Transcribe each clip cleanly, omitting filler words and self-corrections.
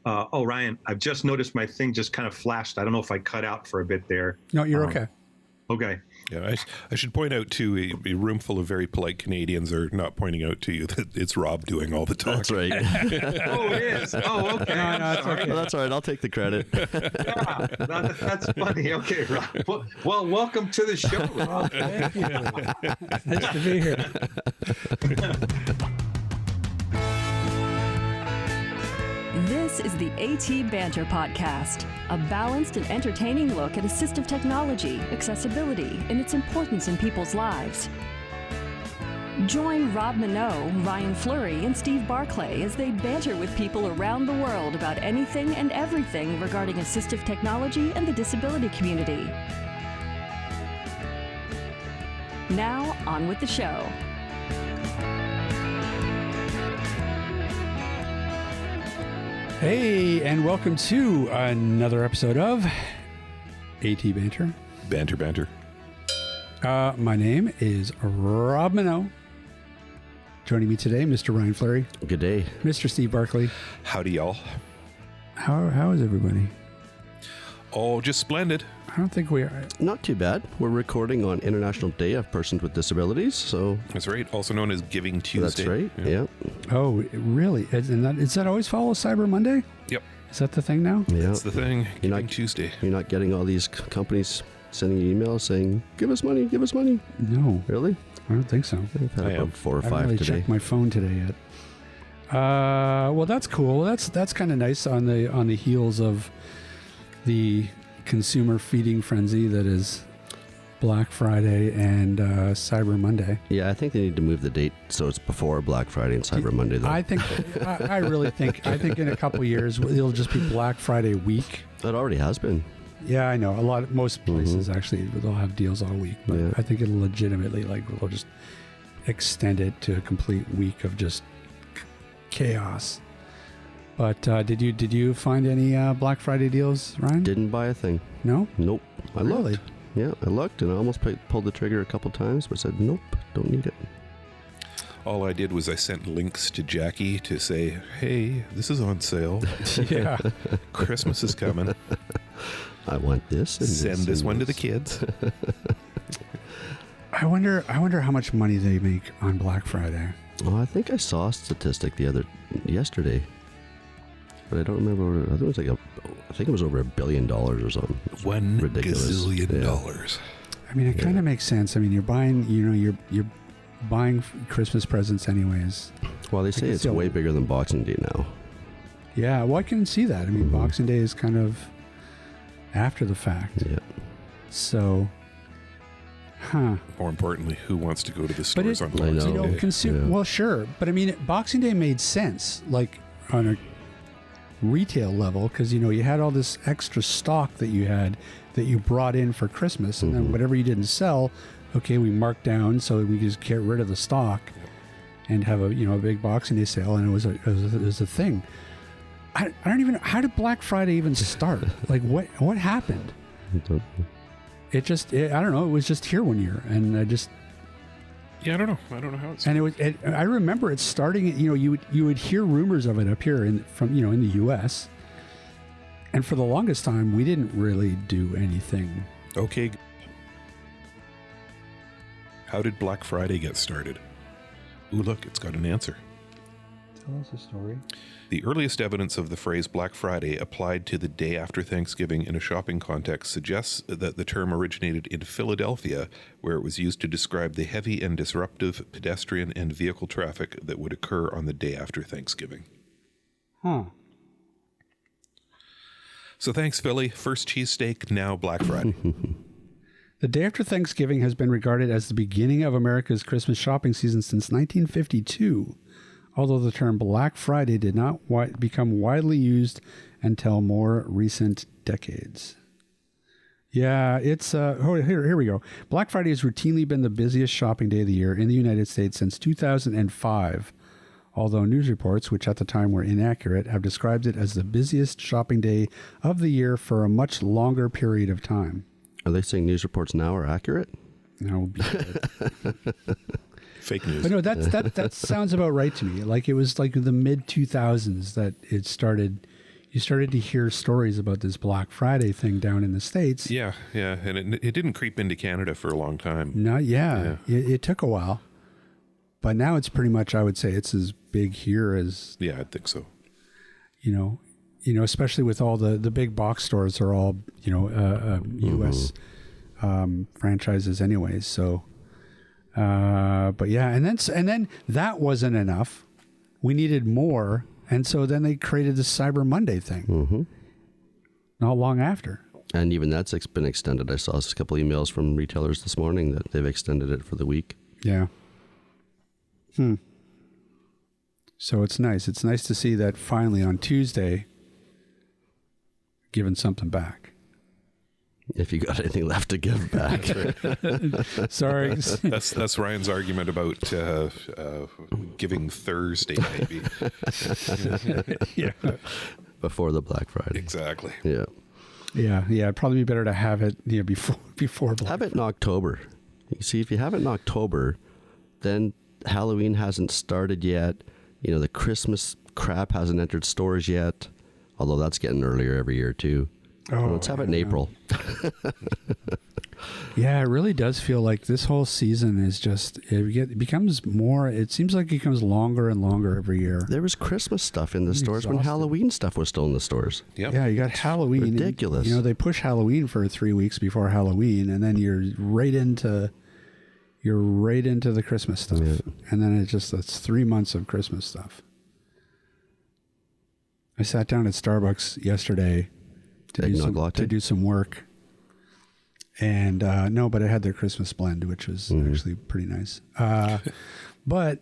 Ryan, I've just noticed my thing just kind of flashed. I don't know if I cut out for a bit there. No, you're okay. Okay. Yeah, I should point out, too, a room full of very polite Canadians are not pointing out to you that it's Rob doing all the talk. That's right. Oh, it is. Oh, okay. No, it's okay. Well, that's all right. I'll take the credit. Yeah, that's funny. Okay, Rob. Well, welcome to the show, Rob. Thank you. Nice to be here. This is the AT Banter Podcast, a balanced and entertaining look at assistive technology, accessibility, and its importance in people's lives. Join Rob Minot, Ryan Fleury, and Steve Barclay as they banter with people around the world about anything and everything regarding assistive technology and the disability community. Now, on with the show. Hey, and welcome to another episode of AT Banter. Banter. My name is Rob Minot. Joining me today, Mr. Ryan Fleury. Good day. Mr. Steve Barclay. Howdy, y'all. How is everybody? Oh, just splendid. I don't think we are. Not too bad. We're recording on International Day of Persons with Disabilities, so That's right. Also known as Giving Tuesday. that's right. Yeah. Oh, really? Is that always follow Cyber Monday? Yep. Is that the thing now? Yeah. That's the thing. You're Giving not- Tuesday. You're not getting all these companies sending you emails saying, give us money, give us money. No, Really? I don't think so. I've had I about am. 4 or I haven't 5 really today. checked my phone today yet. Well, that's cool. That's kind of nice on the heels of the consumer feeding frenzy that is Black Friday and Cyber Monday. Yeah, I think they need to move the date so it's before Black Friday and Cyber Monday, though. I think I really think in a couple of years it'll just be Black Friday week. That already has been. Yeah, I know. Most places actually they'll have deals all week, but Yeah. I think it'll legitimately they'll just extend it to a complete week of just chaos. But did you find any Black Friday deals, Ryan? Didn't buy a thing. No? Nope. I Really? looked. Yeah, I looked and I almost pulled the trigger a couple times, but said, nope, don't need it. All I did was I sent links to Jackie to say, hey, this is on sale. Yeah. Christmas is coming. I want this and Send this this and one to the kids. I wonder how much money they make on Black Friday. Oh, I think I saw a statistic yesterday, but I don't remember. I think it was over $1 billion or something. $1 Ridiculous. gazillion Yeah. dollars. I mean, it kind of makes sense. I mean, you're buying Christmas presents anyways. Well, they say can it's still- way bigger than Boxing Day now. Yeah, well, I can see that. I mean, Boxing Day is kind of after the fact. Yeah. So, More importantly, who wants to go to the stores on I know. Boxing Okay. Day? Yeah. well, sure. But I mean, Boxing Day made sense, like on a retail level, because, you had all this extra stock that you brought in for Christmas. And then whatever you didn't sell, okay, we marked down so we just get rid of the stock and have a big Boxing Day sale. And it was a thing. I don't even know, how did Black Friday even start? Like what happened? I don't know. It was just here one year, and Yeah, I don't know how it's... and I remember it starting. You would hear rumors of it up here in the U.S. And for the longest time, we didn't really do anything. Okay. How did Black Friday get started? Ooh, look, it's got an answer. Tell us a story. The earliest evidence of the phrase Black Friday applied to the day after Thanksgiving in a shopping context suggests that the term originated in Philadelphia, where it was used to describe the heavy and disruptive pedestrian and vehicle traffic that would occur on the day after Thanksgiving. Huh. So thanks, Philly. First cheesesteak, now Black Friday. The day after Thanksgiving has been regarded as the beginning of America's Christmas shopping season since 1952. Although the term Black Friday did not become widely used until more recent decades. Yeah, it's here we go. Black Friday has routinely been the busiest shopping day of the year in the United States since 2005. Although news reports, which at the time were inaccurate, have described it as the busiest shopping day of the year for a much longer period of time. Are they saying news reports now are accurate? No, Fake news. but no, that sounds about right to me. Like it was like the mid 2000s that it started, you started to hear stories about this Black Friday thing down in the States. Yeah, and it didn't creep into Canada for a long time. It took a while, but now it's pretty much, I would say, it's as big here as. Yeah, I think so. You know, especially with all the big box stores are all U.S. Franchises, anyways. So, but yeah, and then that wasn't enough. We needed more. And so then they created this Cyber Monday thing not long after. And even that's been extended. I saw a couple emails from retailers this morning that they've extended it for the week. Yeah. So it's nice. It's nice to see that finally on Tuesday, giving something back. If you got anything left to give back. Sorry. That's Ryan's argument about giving Thursday, maybe. Yeah. Before the Black Friday. Exactly. Yeah. Yeah. It'd probably be better to have it before Black Have it in October. You see, if you have it in October, then Halloween hasn't started yet. You know, the Christmas crap hasn't entered stores yet, although that's getting earlier every year too. Oh, let's have it in April. Yeah, it really does feel like this whole season is just, it becomes more, it seems like it becomes longer and longer every year. There was Christmas stuff in the stores when exhausted. Halloween stuff was still in the stores. Yep. Yeah, you got Halloween. Ridiculous. And, they push Halloween for 3 weeks before Halloween, and then you're right into the Christmas stuff. Yeah. And then that's 3 months of Christmas stuff. I sat down at Starbucks yesterday to do some work. And but it had their Christmas blend, which was actually pretty nice. But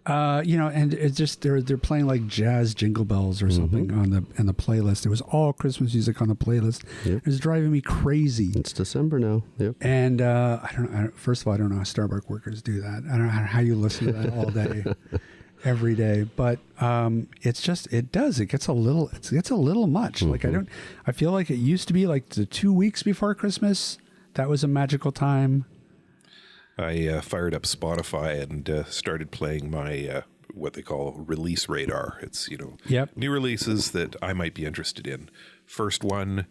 and it's just they're playing like jazz jingle bells or something on the playlist. It was all Christmas music on the playlist. Yep. It was driving me crazy. It's December now. Yep. And first of all, I don't know how Starbucks workers do that. I don't know how you listen to that all day, every day. But it gets a little much. Like I feel like it used to be like the 2 weeks before Christmas. That was a magical time. I fired up Spotify and started playing my what they call release radar. It's new releases that I might be interested in. First one,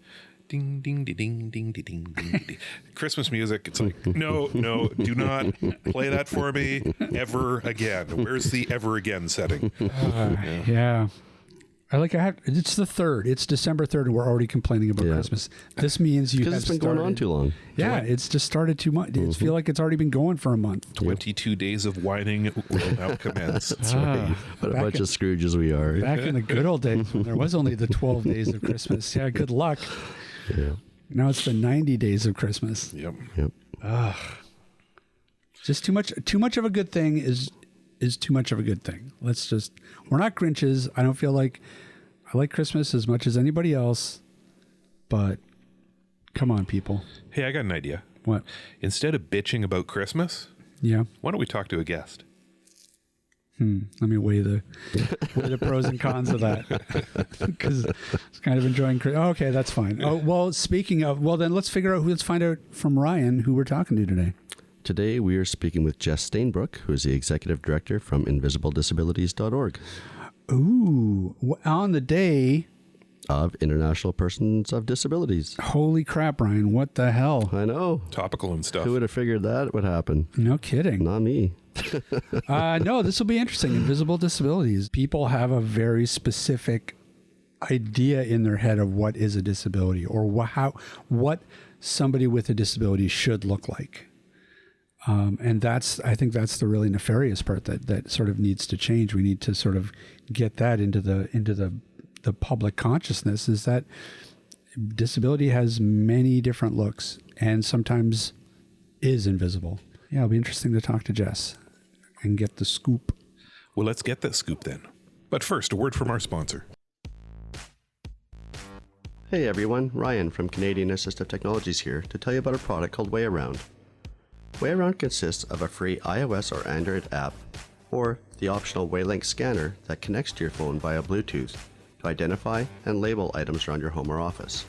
ding ding ding ding ding ding ding ding. Christmas music. It's like no, do not play that for me ever again. Where's the ever again setting? Yeah. It's the 3rd. It's December 3rd, and we're already complaining about Christmas. This means because it's been going on too long. Yeah, it's just started too much. It feels like it's already been going for a month. 22 days of whining will now commence. That's right. What a bunch of Scrooges we are. Back in the good old days when there was only the 12 days of Christmas. Yeah, good luck. Yeah. Now it's the 90 days of Christmas. Yep. Just too much of a good thing is too much of a good thing. We're not Grinches. I don't feel like I like Christmas as much as anybody else, but come on, people. Hey, I got an idea. What? Instead of bitching about Christmas, Yeah. why don't we talk to a guest? Let me weigh the pros and cons of that, because it's kind of enjoying. Okay, that's fine. Oh, well, speaking of, then let's find out from Ryan who we're talking to today. Today we are speaking with Jess Stainbrook, who is the executive director from InvisibleDisabilities.org. Ooh, on the day of International Persons of Disabilities. Holy crap, Ryan! What the hell? I know. Topical and stuff. Who would have figured that would happen? No kidding. Not me. No, this will be interesting. Invisible disabilities. People have a very specific idea in their head of what is a disability, or what somebody with a disability should look like. And I think that's the really nefarious part that sort of needs to change. We need to sort of get that into the public consciousness, is that disability has many different looks and sometimes is invisible. Yeah, it'll be interesting to talk to Jess and get the scoop. Well, let's get that scoop then. But first, a word from our sponsor. Hey everyone, Ryan from Canadian Assistive Technologies here to tell you about a product called Way Around. Way Around consists of a free iOS or Android app, or the optional WayLink scanner that connects to your phone via Bluetooth to identify and label items around your home or office.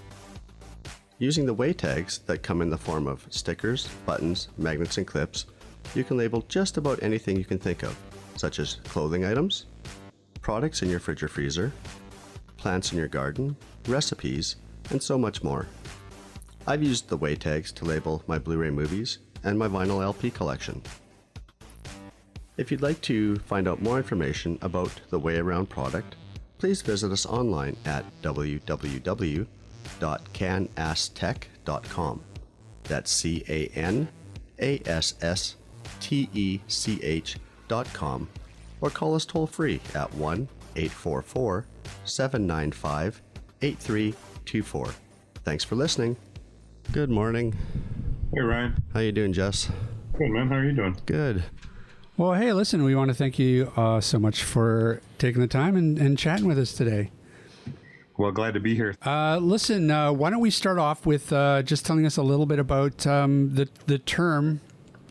Using the Way tags that come in the form of stickers, buttons, magnets, and clips, you can label just about anything you can think of, such as clothing items, products in your fridge or freezer, plants in your garden, recipes, and so much more. I've used the way tags to label my Blu-ray movies and my vinyl LP collection. If you'd like to find out more information about the Way Around product, please visit us online at www.canasstech.com. That's CANASSTECH.com, or call us toll free at 1-844-795-8324. Thanks for listening. Good morning. Hey, Ryan. How you doing, Jess? Good, man. How are you doing? Good. Well, hey, listen, we want to thank you so much for taking the time and chatting with us today. Well, glad to be here. Listen, why don't we start off with just telling us a little bit about the term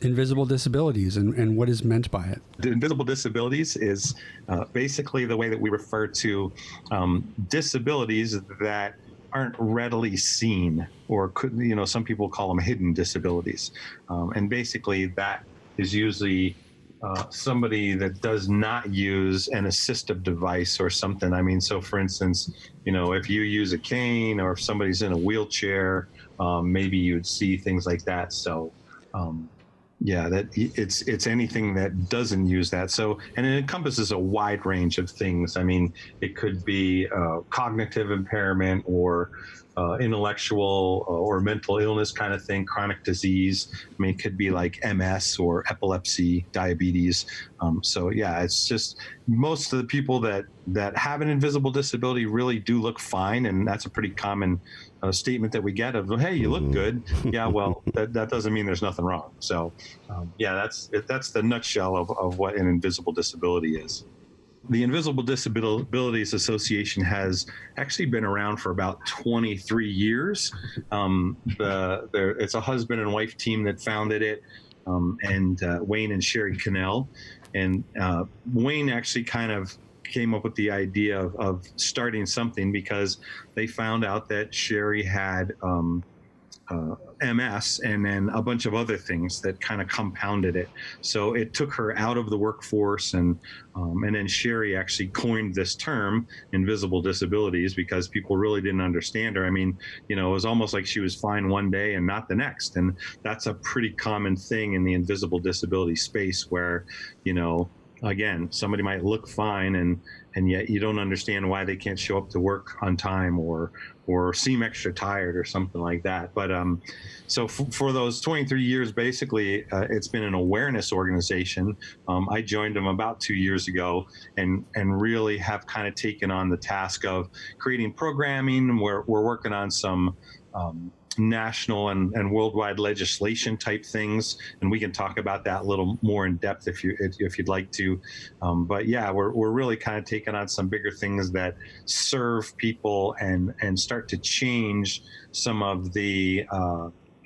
invisible disabilities and what is meant by it. The invisible disabilities is basically the way that we refer to disabilities that aren't readily seen, or could, some people call them hidden disabilities. And basically that is usually somebody that does not use an assistive device or something. I mean, so for instance, if you use a cane, or if somebody's in a wheelchair, maybe you'd see things like that. So, that it's anything that doesn't use that. So, and it encompasses a wide range of things. I mean, it could be cognitive impairment, or intellectual or mental illness kind of thing, chronic disease. I mean, it could be like MS or epilepsy, diabetes. It's just most of the people that have an invisible disability really do look fine. And that's a pretty common statement that we get of, hey, you look good. Yeah, well, that doesn't mean there's nothing wrong. So, that's the nutshell of what an invisible disability is. The Invisible Disabilities Association has actually been around for about 23 years. It's a husband and wife team that founded it, and Wayne and Sherry Cannell. And Wayne actually kind of came up with the idea of starting something because they found out that Sherry had MS and then a bunch of other things that kind of compounded it. So it took her out of the workforce, and then Sherry actually coined this term, invisible disabilities, because people really didn't understand her. I mean, it was almost like she was fine one day and not the next. And that's a pretty common thing in the invisible disability space where, again, somebody might look fine and yet you don't understand why they can't show up to work on time or seem extra tired or something like that. But so for those 23 years, basically, it's been an awareness organization. I joined them about 2 years ago and really have kind of taken on the task of creating programming. We're working on some national and worldwide legislation type things, and we can talk about that a little more in depth if you'd like to. We're really kind of taking on some bigger things that serve people and start to change some of the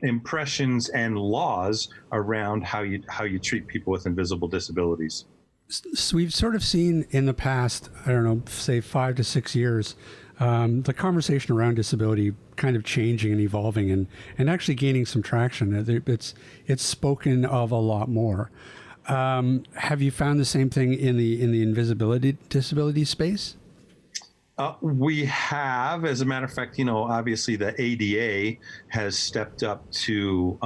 impressions and laws around how you treat people with invisible disabilities. So we've sort of seen in the past, I don't know, say 5 to 6 years, the conversation around disability kind of changing and evolving and actually gaining some traction. It's spoken of a lot more. Have you found the same thing in the invisibility disability space? We have, as a matter of fact, obviously the ADA has stepped up to,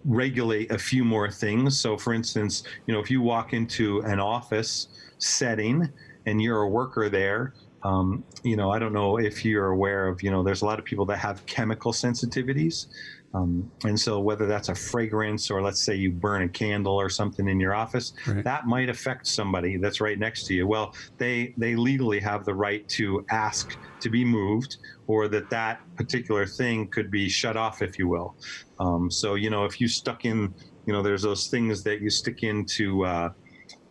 regulate a few more things. So for instance, if you walk into an office setting and you're a worker there, I don't know if you're aware of, there's a lot of people that have chemical sensitivities. And so whether that's a fragrance or let's say you burn a candle or something in your office, right, that might affect somebody that's right next to you. Well, they legally have the right to ask to be moved, or that particular thing could be shut off, if you will. So, if you stuck in, there's those things that you stick into a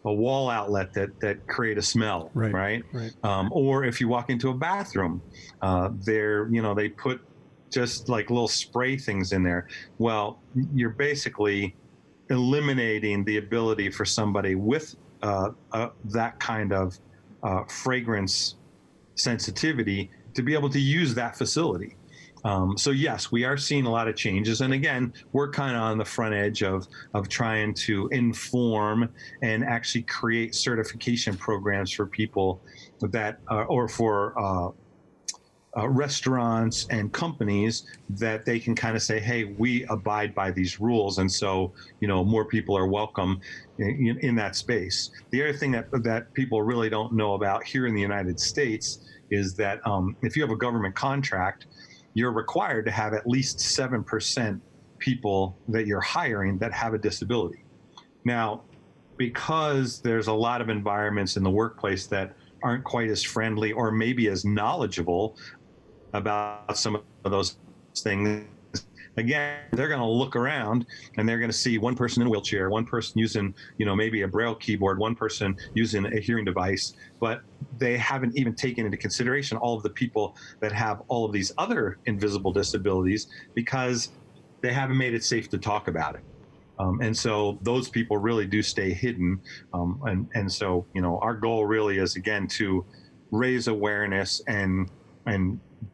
wall outlet that create a smell, right? Or if you walk into a bathroom, they put just like little spray things in there. Well, you're basically eliminating the ability for somebody with that kind of fragrance sensitivity to be able to use that facility. So yes, we are seeing a lot of changes, and again, we're kind of on the front edge of trying to inform and actually create certification programs for people that or for restaurants and companies that they can kind of say, hey, we abide by these rules, and so more people are welcome in that space. The other thing that people really don't know about here in the United States is that if you have a government contract, you're required to have at least 7% people that you're hiring that have a disability. Now, because there's a lot of environments in the workplace that aren't quite as friendly or maybe as knowledgeable about some of those things, again, they're going to look around and they're going to see one person in a wheelchair, one person using, maybe a Braille keyboard, one person using a hearing device, but they haven't even taken into consideration all of the people that have all of these other invisible disabilities because they haven't made it safe to talk about it. And so those people really do stay hidden. And so, our goal really is, again, to raise awareness and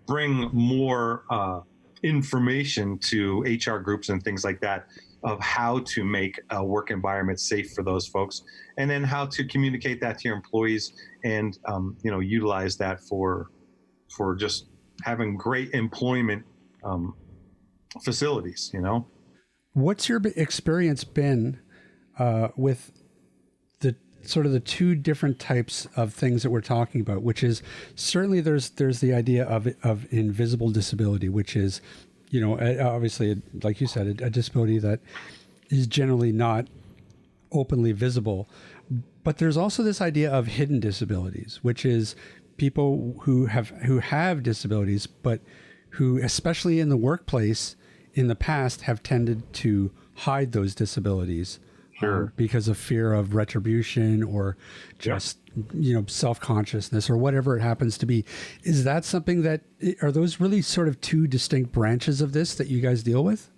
bring more information to HR groups and things like that of how to make a work environment safe for those folks, and then how to communicate that to your employees and utilize that for just having great employment facilities. What's your experience been with the sort of the two different types of things that we're talking about, which is certainly there's the idea of invisible disability, which is, obviously, like you said, a disability that is generally not openly visible. But there's also this idea of hidden disabilities, which is people who have disabilities, but who, especially in the workplace, in the past have tended to hide those disabilities. Sure. Because of fear of retribution or just, self-consciousness or whatever it happens to be. Is that something are those really sort of two distinct branches of this that you guys deal with?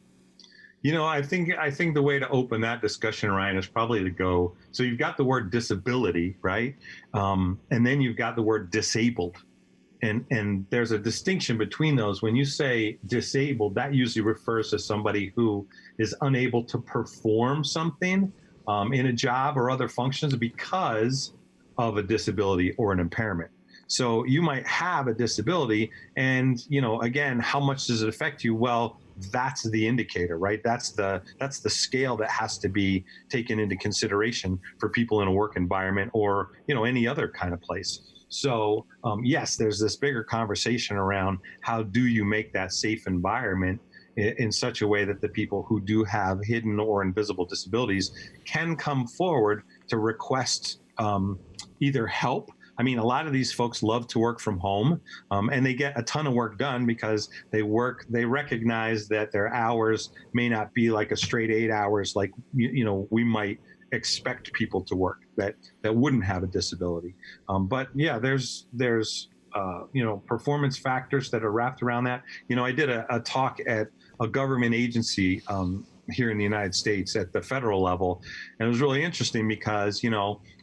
I think the way to open that discussion, Ryan, is probably to go, so you've got the word disability, right? And then you've got the word disabled. And there's a distinction between those. When you say disabled, that usually refers to somebody who is unable to perform something in a job or other functions because of a disability or an impairment. So you might have a disability and, again, how much does it affect you? Well, that's the indicator, right? That's the scale that has to be taken into consideration for people in a work environment or, any other kind of place. So, yes, there's this bigger conversation around how do you make that safe environment in such a way that the people who do have hidden or invisible disabilities can come forward to request either help. I mean, a lot of these folks love to work from home, and they get a ton of work done because they recognize that their hours may not be like a straight 8 hours like, we might expect people to work that wouldn't have a disability. But yeah, there's performance factors that are wrapped around that. I did a talk at a government agency here in the United States at the federal level. And it was really interesting because,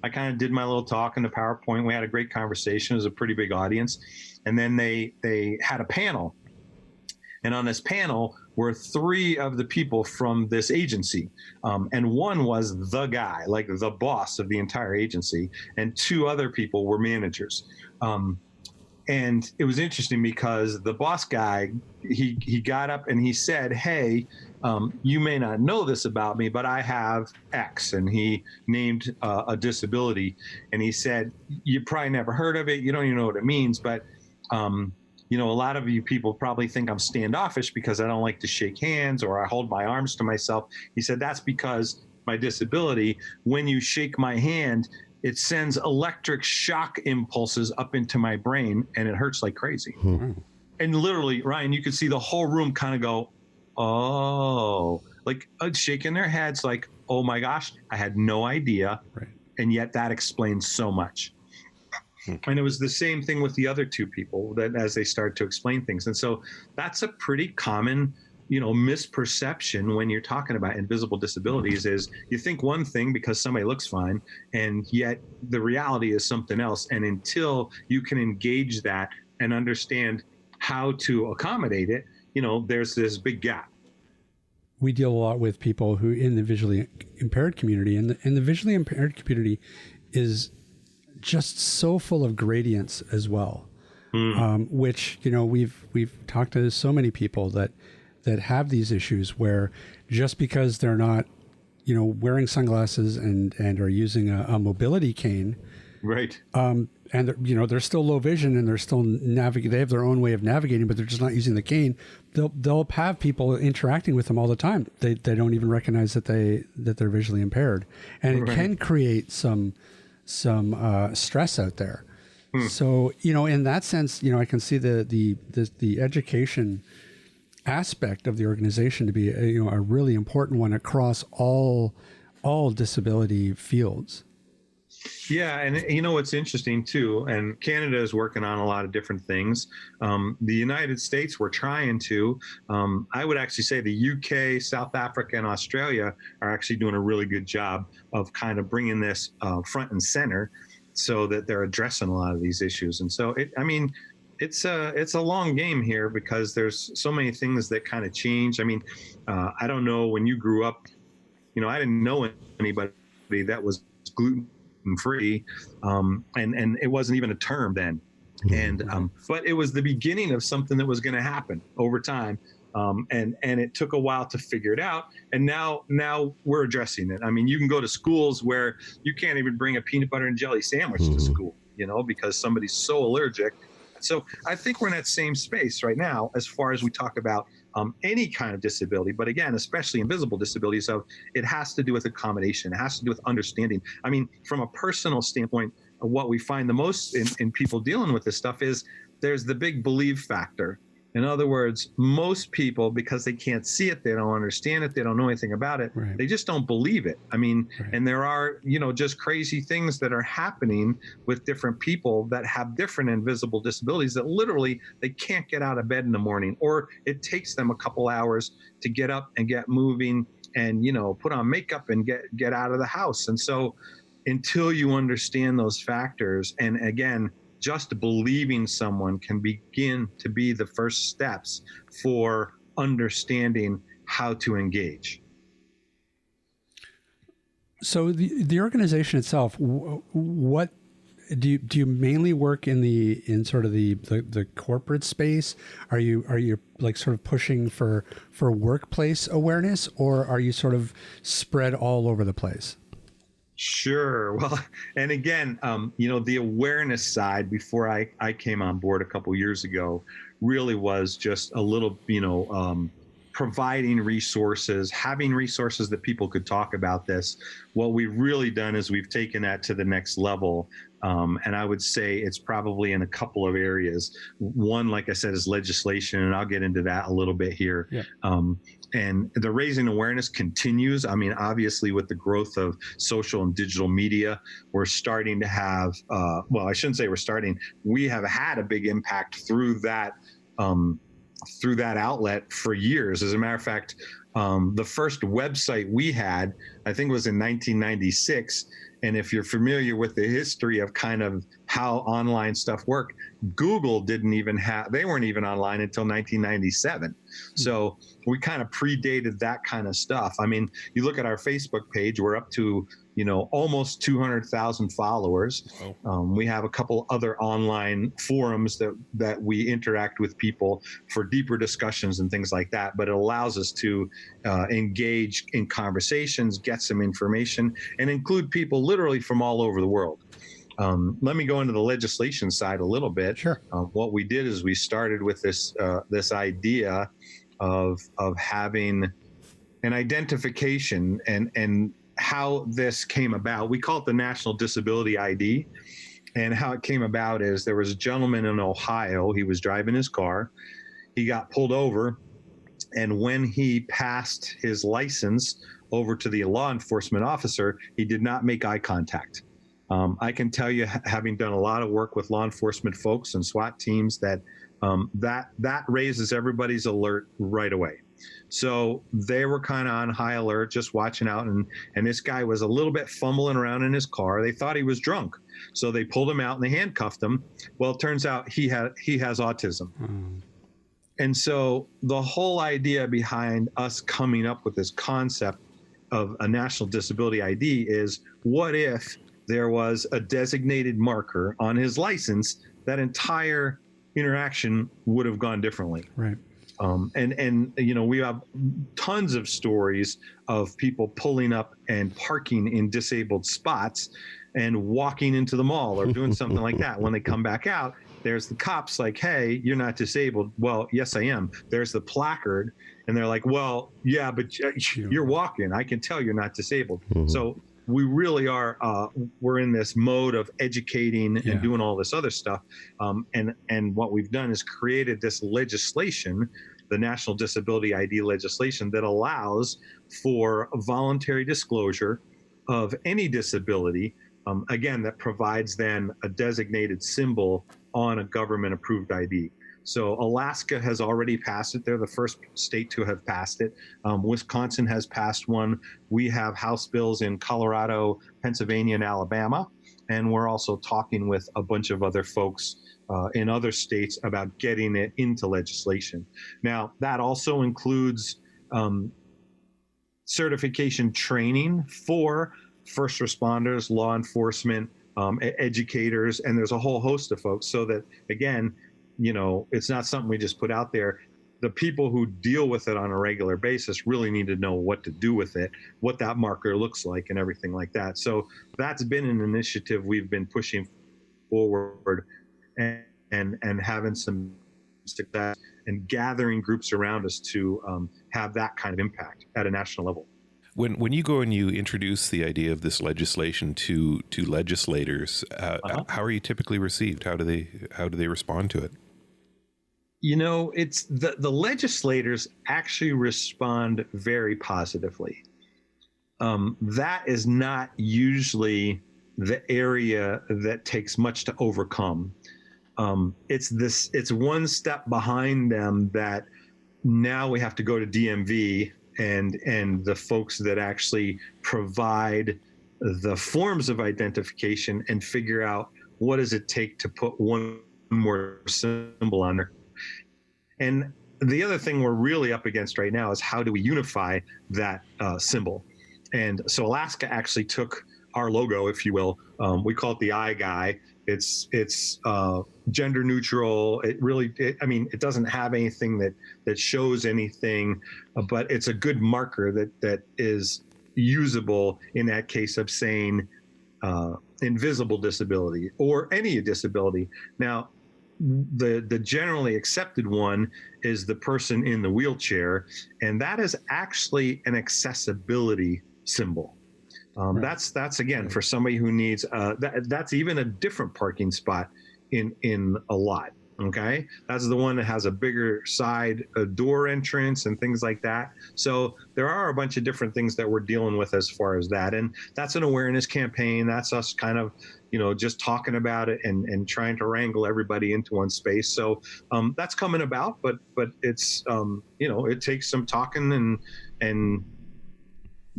I kind of did my little talk in the PowerPoint. We had a great conversation. It was a pretty big audience. And then they had a panel. And on this panel were three of the people from this agency. And one was the guy, like the boss of the entire agency. And two other people were managers. And it was interesting because the boss guy, he got up and he said, hey, you may not know this about me, but I have X. And he named a disability. And he said, you probably never heard of it. You don't even know what it means. But, a lot of you people probably think I'm standoffish because I don't like to shake hands or I hold my arms to myself. He said, that's because my disability, when you shake my hand, it sends electric shock impulses up into my brain and it hurts like crazy. And literally, Ryan, you could see the whole room kind of go, oh, like shaking their heads like, oh my gosh, I had no idea. Right. And yet that explains so much. And it was the same thing with the other two people that as they started to explain things. And so that's a pretty common, misperception when you're talking about invisible disabilities is you think one thing because somebody looks fine, and yet the reality is something else. And until you can engage that and understand how to accommodate it, there's this big gap. We deal a lot with people who in the visually impaired community, and the visually impaired community is just so full of gradients as well. Which, we've talked to so many people that have these issues where just because they're not, wearing sunglasses and are using a mobility cane, right? And they're still low vision and they're still they have their own way of navigating, but they're just not using the cane. They'll have people interacting with them all the time. They don't even recognize that they're visually impaired, and it can create some stress out there. So, in that sense, I can see the education aspect of the organization to be a really important one across all disability fields. Yeah, and what's interesting too, and Canada is working on a lot of different things. The United States, we're trying to. I would actually say the UK, South Africa, and Australia are actually doing a really good job of kind of bringing this front and center, so that they're addressing a lot of these issues. And so, it's a long game here because there's so many things that kind of change. I don't know, when you grew up, I didn't know anybody that was gluten-free, and it wasn't even a term then. And but it was the beginning of something that was going to happen over time. And it took a while to figure it out. And now we're addressing it. You can go to schools where you can't even bring a peanut butter and jelly sandwich to school, because somebody's so allergic. So I think we're in that same space right now as far as we talk about any kind of disability. But again, especially invisible disabilities, it has to do with accommodation. It has to do with understanding. From a personal standpoint, what we find the most in people dealing with this stuff is there's the big believe factor. In other words, most people, because they can't see it, they don't understand it, they don't know anything about it, right. They just don't believe it. Right. And there are, just crazy things that are happening with different people that have different invisible disabilities that literally they can't get out of bed in the morning, or it takes them a couple hours to get up and get moving and, put on makeup and get out of the house. And so until you understand those factors, and again, just believing someone can begin to be the first steps for understanding how to engage. So the organization itself, what do you mainly work in sort of the corporate space? Are you like sort of pushing for workplace awareness, or are you sort of spread all over the place? Sure. Well, and again, the awareness side before I came on board a couple years ago really was just a little, providing resources, having resources that people could talk about this. What we've really done is we've taken that to the next level. And I would say it's probably in a couple of areas. One, like I said, is legislation, and I'll get into that a little bit here. Yeah. And the raising awareness continues. Obviously, with the growth of social and digital media, we're starting to have, well, I shouldn't say we're starting, we have had a big impact through that outlet for years. As a matter of fact, the first website we had, I think, was in 1996. And if you're familiar with the history of kind of how online stuff worked, Google they weren't even online until 1997. So we kind of predated that kind of stuff. You look at our Facebook page, we're up to, almost 200,000 followers. Wow. We have a couple other online forums that we interact with people for deeper discussions and things like that. But it allows us to engage in conversations, get some information, and include people literally from all over the world. Let me go into the legislation side a little bit. Sure. What we did is we started with this idea of having an identification, and how this came about. We call it the National Disability ID. And how it came about is there was a gentleman in Ohio. He was driving his car. He got pulled over. And when he passed his license over to the law enforcement officer, he did not make eye contact. I can tell you, having done a lot of work with law enforcement folks and SWAT teams, that raises everybody's alert right away. So they were kind of on high alert, just watching out. And this guy was a little bit fumbling around in his car. They thought he was drunk. So they pulled him out and they handcuffed him. Well, it turns out he has autism. And so the whole idea behind us coming up with this concept of a national disability ID is, what if there was a designated marker on his license? That entire interaction would have gone differently. Right. And we have tons of stories of people pulling up and parking in disabled spots and walking into the mall or doing something like that. When they come back out, there's the cops like, hey, you're not disabled. Well, yes, I am. There's the placard. And they're like, well, yeah, but you're walking. I can tell you're not disabled. Mm-hmm. So we really are, we're in this mode of educating and doing all this other stuff. And what we've done is created this legislation, the National Disability ID legislation, that allows for voluntary disclosure of any disability, again, that provides then a designated symbol on a government approved ID. So Alaska has already passed it. They're the first state to have passed it. Wisconsin has passed one. We have House bills in Colorado, Pennsylvania, and Alabama. And we're also talking with a bunch of other folks in other states about getting it into legislation. Now, that also includes certification training for first responders, law enforcement, educators, and there's a whole host of folks, so that, again, it's not something we just put out there. The people who deal with it on a regular basis really need to know what to do with it, what that marker looks like, and everything like that. So that's been an initiative we've been pushing forward and having some success and gathering groups around us to have that kind of impact at a national level. When you go and you introduce the idea of this legislation to legislators, how are you typically received? How do they respond to it? It's the legislators actually respond very positively. That is not usually the area that takes much to overcome. It's one step behind them that now we have to go to DMV and the folks that actually provide the forms of identification and figure out what does it take to put one more symbol on there. And the other thing we're really up against right now is how do we unify that symbol? And so Alaska actually took our logo, if you will. We call it the eye guy. It's gender neutral. It doesn't have anything that shows anything, but it's a good marker that is usable in that case of saying invisible disability or any disability. Now, the generally accepted one is the person in the wheelchair, and that is actually an accessibility symbol. That's again for somebody who needs that's even a different parking spot in a lot. Okay, that's the one that has a bigger side door entrance and things like that. So there are a bunch of different things that we're dealing with as far as that, and that's an awareness campaign. That's us kind of just talking about it and trying to wrangle everybody into one space. So that's coming about, but it's it takes some talking and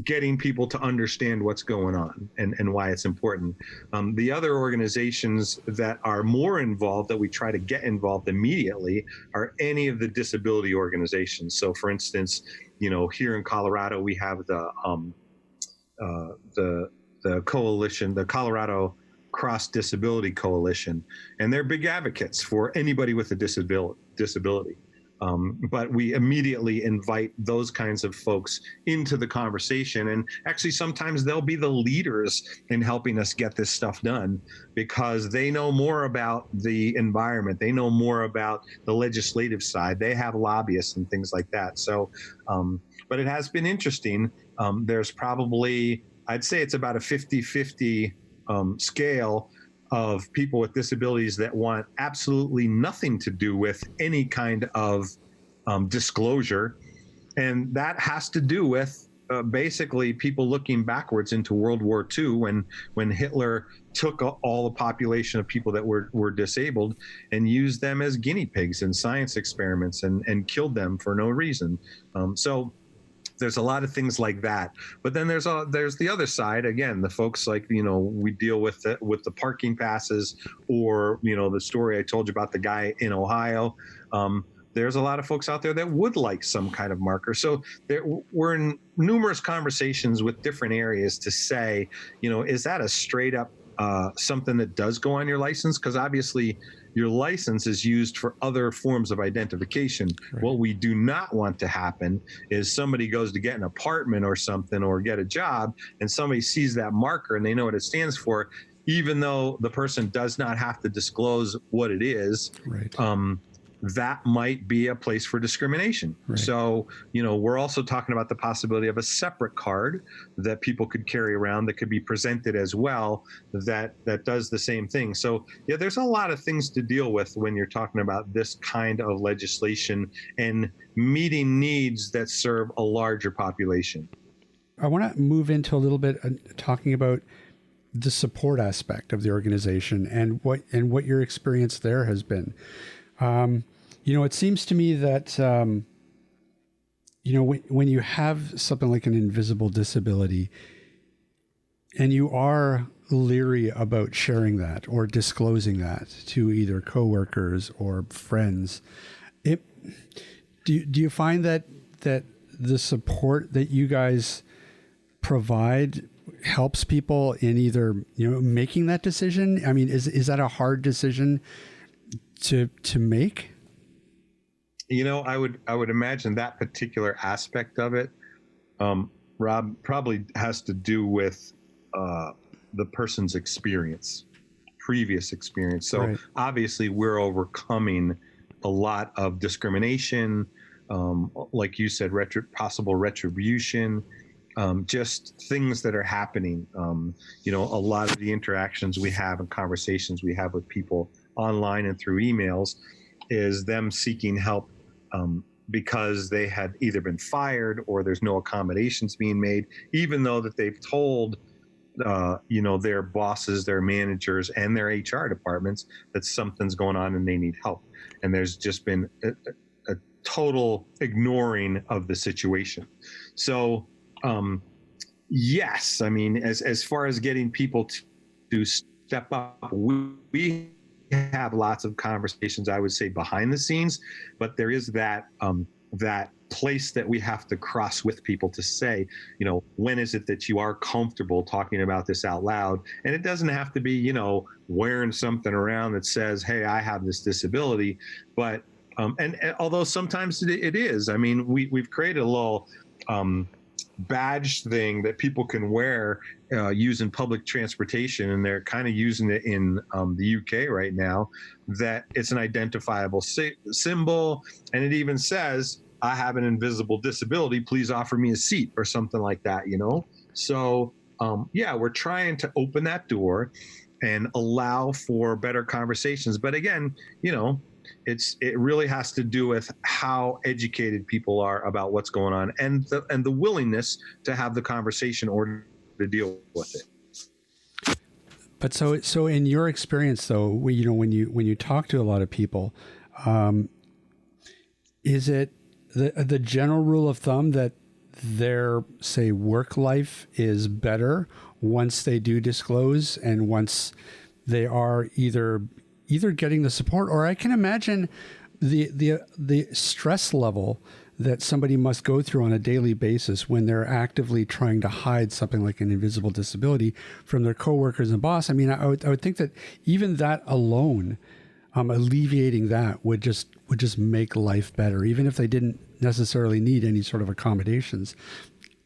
getting people to understand what's going on and why it's important. The other organizations that are more involved, that we try to get involved immediately, are any of the disability organizations. So for instance, here in Colorado, we have the coalition, the Colorado Cross Disability Coalition, and they're big advocates for anybody with a disability. But we immediately invite those kinds of folks into the conversation. And actually, sometimes they'll be the leaders in helping us get this stuff done because they know more about the environment. They know more about the legislative side. They have lobbyists and things like that. So, but it has been interesting. There's probably, I'd say it's about a 50-50 scale of people with disabilities that want absolutely nothing to do with any kind of disclosure. And that has to do with basically people looking backwards into World War II when Hitler took all the population of people that were disabled and used them as guinea pigs in science experiments and killed them for no reason. So there's a lot of things like that. But then there's the other side, again, the folks like, we deal with the parking passes, or, the story I told you about the guy in Ohio. there's a lot of folks out there that would like some kind of marker. So we're in numerous conversations with different areas to say, is that a straight up something that does go on your license? Because obviously your license is used for other forms of identification. Right. What we do not want to happen is somebody goes to get an apartment or something or get a job, and somebody sees that marker and they know what it stands for, even though the person does not have to disclose what it is. Right. That might be a place for discrimination. Right. So, we're also talking about the possibility of a separate card that people could carry around that could be presented as well that does the same thing. So, yeah, there's a lot of things to deal with when you're talking about this kind of legislation and meeting needs that serve a larger population. I want to move into a little bit talking about the support aspect of the organization and what your experience there has been. It seems to me that, when you have something like an invisible disability and you are leery about sharing that or disclosing that to either coworkers or friends, do you find that the support that you guys provide helps people in either, making that decision? I mean, is that a hard decision to make? I would imagine that particular aspect of it, Rob, probably has to do with the person's previous experience. So right. Obviously we're overcoming a lot of discrimination, like you said, possible retribution, just things that are happening. A lot of the interactions we have and conversations we have with people online and through emails is them seeking help because they had either been fired or there's no accommodations being made, even though that they've told their bosses, their managers, and their HR departments that something's going on and they need help. And there's just been a total ignoring of the situation. So yes, I mean, as far as getting people to step up, we have lots of conversations, I would say, behind the scenes, but there is that place that we have to cross with people to say, when is it that you are comfortable talking about this out loud? And it doesn't have to be, wearing something around that says, hey, I have this disability, but and although sometimes it is, I mean, we've created a little badge thing that people can wear using public transportation, and they're kind of using it in the UK right now, that it's an identifiable symbol, and it even says, I have an invisible disability, please offer me a seat, or something like that, So we're trying to open that door and allow for better conversations. But again, it really has to do with how educated people are about what's going on and the willingness to have the conversation or to deal with it. But so in your experience, though, when you talk to a lot of people, is it the general rule of thumb that their, say, work life is better once they do disclose and once they are either getting the support, or I can imagine the stress level that somebody must go through on a daily basis when they're actively trying to hide something like an invisible disability from their coworkers and boss. I mean, I would think that even that alone, alleviating that would just make life better, even if they didn't necessarily need any sort of accommodations.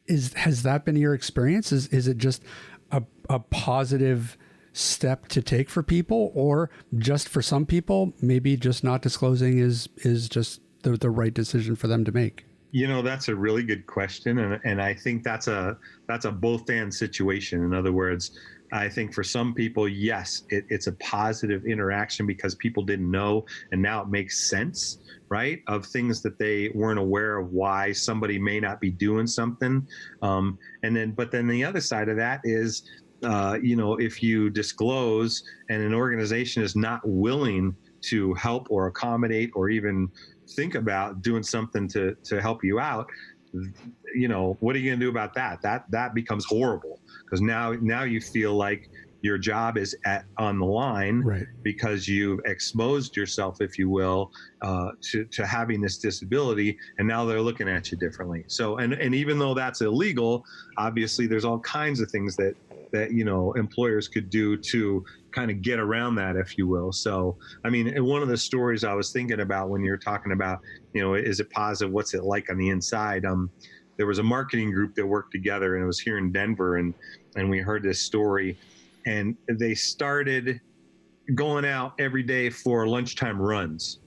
Has that been your experience? Is it just a positive step to take for people, or just for some people, maybe just not disclosing is just the right decision for them to make? That's a really good question. And I think that's a both and situation. In other words, I think for some people, yes, it's a positive interaction because people didn't know, and now it makes sense, right? Of things that they weren't aware of, why somebody may not be doing something. But then the other side of that is, if you disclose and an organization is not willing to help or accommodate or even think about doing something to help you out, what are you going to do about that? That becomes horrible, because now you feel like your job is on the line, Right. because you've exposed yourself, if you will, to having this disability, and now they're looking at you differently. So, and even though that's illegal, obviously there's all kinds of things that employers could do to kind of get around that, if you will. So, I mean, one of the stories I was thinking about when you're talking about, is it positive? What's it like on the inside? There was a marketing group that worked together, and it was here in Denver, and we heard this story, and they started going out every day for lunchtime runs.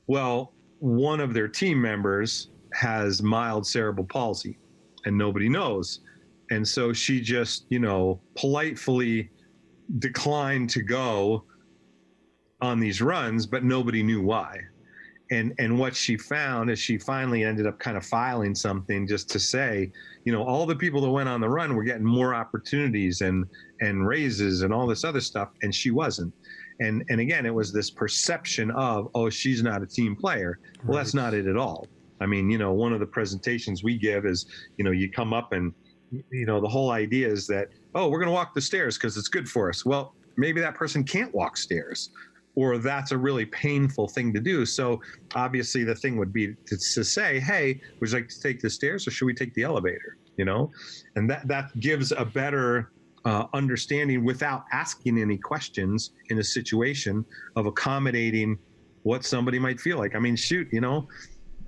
Well, one of their team members has mild cerebral palsy, and nobody knows. And so she just, politely declined to go on these runs, but nobody knew why. And what she found is she finally ended up kind of filing something just to say, all the people that went on the run were getting more opportunities and raises and all this other stuff, and she wasn't. And again, it was this perception of, oh, she's not a team player. Well, that's not it at all. I mean, one of the presentations we give is, you come up and, the whole idea is that, oh, we're going to walk the stairs because it's good for us. Well, maybe that person can't walk stairs, or that's a really painful thing to do. So obviously the thing would be to say, hey, would you like to take the stairs, or should we take the elevator? And that gives a better understanding without asking any questions in a situation of accommodating what somebody might feel like. I mean, shoot,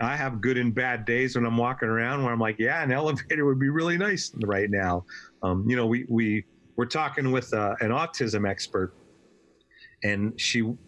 I have good and bad days when I'm walking around where I'm like, yeah, an elevator would be really nice right now. We're talking with an autism expert, and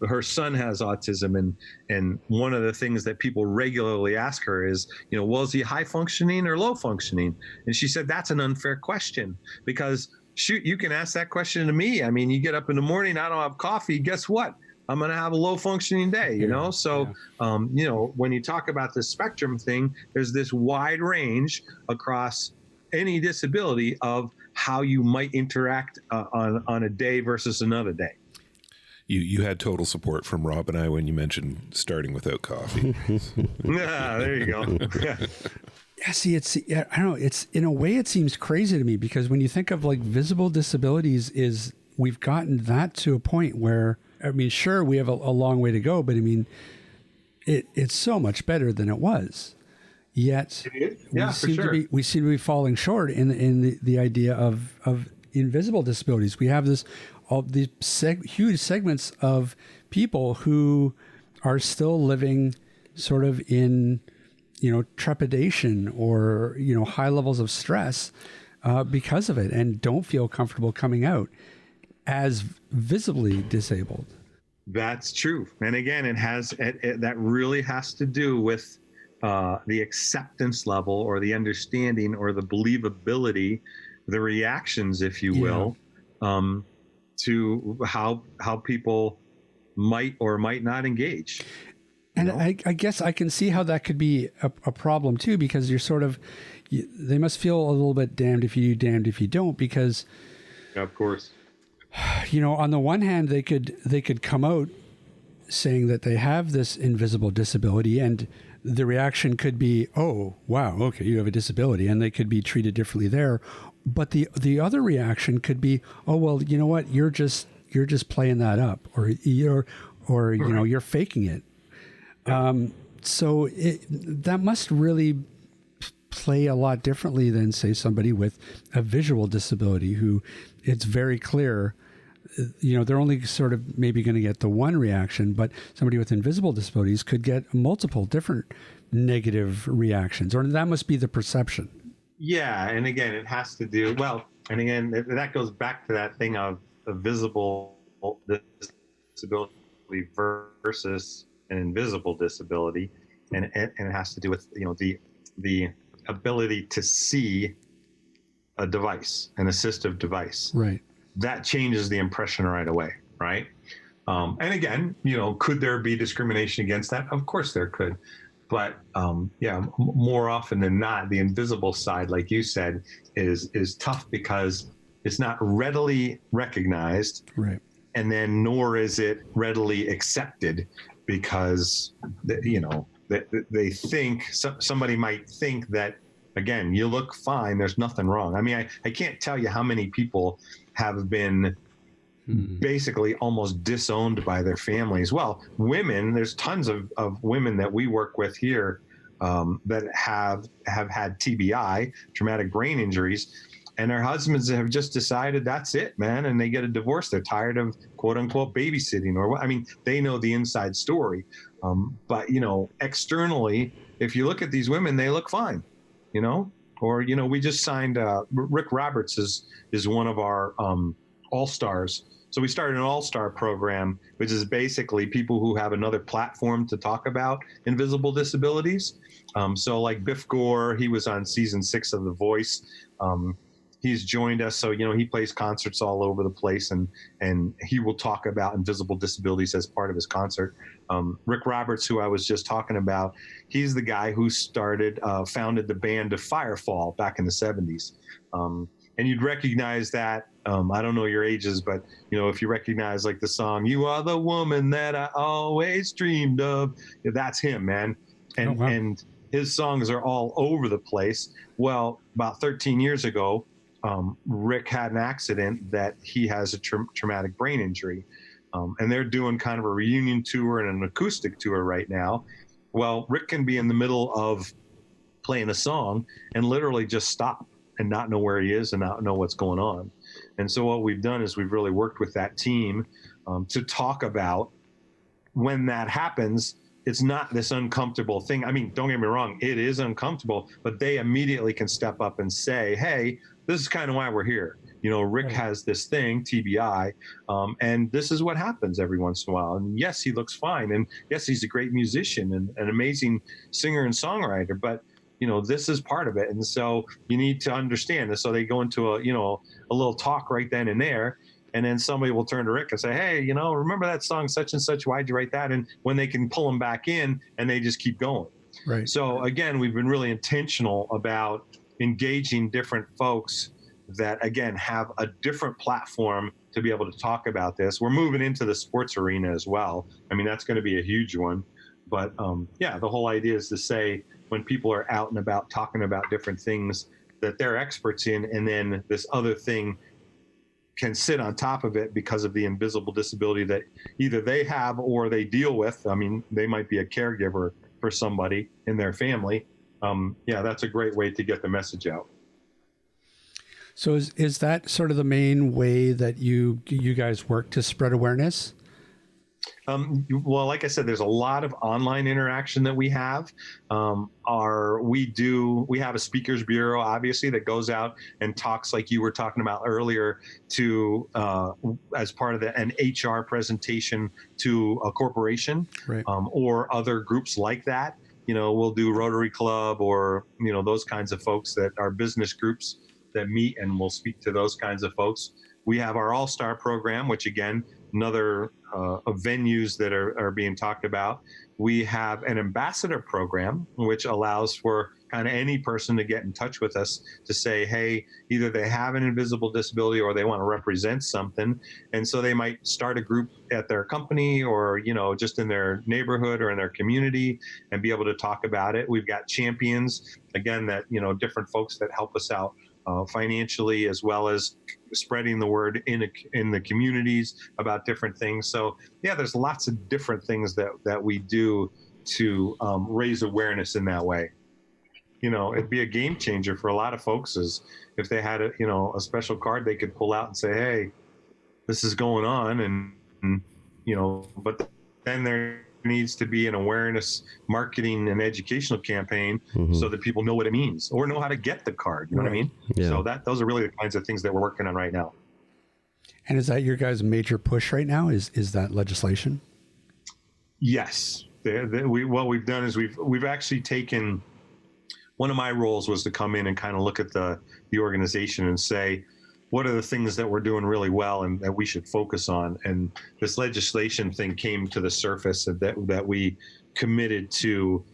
her son has autism, and one of the things that people regularly ask her is, well, is he high functioning or low functioning? And she said, that's an unfair question, because shoot, you can ask that question to me. I mean, you get up in the morning, I don't have coffee, guess what? I'm going to have a low functioning day, So, when you talk about the spectrum thing, there's this wide range across any disability of how you might interact on a day versus another day. You had total support from Rob and I when you mentioned starting without coffee. Yeah, there you go. Yeah, see, I don't know. It's, in a way, it seems crazy to me, because when you think of like visible disabilities, we've gotten that to a point where, I mean, sure, we have a long way to go, but I mean, it's so much better than it was. Yet we seem to be falling short in the idea of invisible disabilities. We have these huge segments of people who are still living sort of in, trepidation or, high levels of stress because of it, and don't feel comfortable coming out as visibly disabled. That's true. And again, that really has to do with the acceptance level, or the understanding, or the believability, the reactions, if you will, to how people might or might not engage. And I guess I can see how that could be a problem too, because you're sort of, they must feel a little bit damned if you do, damned if you don't, because, of course, on the one hand, they could come out saying that they have this invisible disability, and the reaction could be, oh, wow, okay, you have a disability, and they could be treated differently there. But the other reaction could be, oh, well, you know what, you're just playing that up, or you're faking it. So that must really play a lot differently than, say, somebody with a visual disability, who it's very clear, they're only sort of maybe going to get the one reaction, but somebody with invisible disabilities could get multiple different negative reactions, or that must be the perception. Yeah. And again, it has to do, and again, that goes back to that thing of a visible disability versus an invisible disability. And it has to do with, the ability to see a device, an assistive device. Right. That changes the impression right away, right? And again, could there be discrimination against that? Of course there could. But more often than not, the invisible side, like you said, is tough, because it's not readily recognized. Right. And then nor is it readily accepted, because, they think, somebody might think that, again, you look fine, there's nothing wrong. I mean, I can't tell you how many people have been basically almost disowned by their families. Well, women, there's tons of women that we work with here that have had TBI, traumatic brain injuries, and their husbands have just decided that's it, man, and they get a divorce. They're tired of quote unquote babysitting, or I mean, they know the inside story. But externally, if you look at these women, they look fine, or we just signed Rick Roberts is one of our all-stars. So we started an all-star program, which is basically people who have another platform to talk about invisible disabilities. So like Biff Gore, he was on season 6 of The Voice. He's joined us. So, he plays concerts all over the place, and he will talk about invisible disabilities as part of his concert. Rick Roberts, who I was just talking about, he's the guy who founded the band of Firefall back in the 70s. And you'd recognize that. I don't know your ages, but, if you recognize like the song, "You Are the Woman That I Always Dreamed Of," that's him, man. And, and his songs are all over the place. Well, about 13 years ago, Rick had an accident that he has a traumatic brain injury. And they're doing kind of a reunion tour and an acoustic tour right now. Well, Rick can be in the middle of playing a song and literally just stop and not know where he is and not know what's going on. And so what we've done is we've really worked with that team to talk about when that happens. It's not this uncomfortable thing. I mean, don't get me wrong, it is uncomfortable, but they immediately can step up and say, hey, this is kind of why we're here. Rick has this thing, TBI, and this is what happens every once in a while. And yes, he looks fine. And yes, he's a great musician and an amazing singer and songwriter, but this is part of it. And so you need to understand this. So they go into a little talk right then and there. And then somebody will turn to Rick and say, hey, remember that song such and such? Why'd you write that? And when they can pull them back in, and they just keep going. Right. So again, we've been really intentional about engaging different folks that, again, have a different platform to be able to talk about this. We're moving into the sports arena as well. I mean, that's going to be a huge one. But the whole idea is to say when people are out and about talking about different things that they're experts in, and then this other thing can sit on top of it because of the invisible disability that either they have or they deal with. I mean, they might be a caregiver for somebody in their family. That's a great way to get the message out. So is that sort of the main way that you guys work to spread awareness? Well, like I said, there's a lot of online interaction that we have. We have a speakers bureau, obviously, that goes out and talks, like you were talking about earlier, to as part of an HR presentation to a corporation, right, or other groups like that. We'll do Rotary Club or those kinds of folks that are business groups that meet, and we'll speak to those kinds of folks. We have our All-Star program, which again, another of venues that are being talked about. We have an ambassador program, which allows for kind of any person to get in touch with us to say, hey, either they have an invisible disability or they want to represent something. And so they might start a group at their company or, just in their neighborhood or in their community and be able to talk about it. We've got champions, again, that, different folks that help us out financially, as well as spreading the word in the communities about different things. So there's lots of different things that we do to raise awareness in that way. It'd be a game changer for a lot of folks is if they had a special card they could pull out and say, hey, this is going on. And but then there needs to be an awareness marketing and educational campaign so that people know what it means or know how to get the card. You know what I mean? Yeah. So those are really the kinds of things that we're working on right now. And is that your guys' major push right now? Is that legislation? Yes. What we've done is we've actually taken, one of my roles was to come in and kind of look at the organization and say, what are the things that we're doing really well and that we should focus on? And this legislation thing came to the surface that we committed to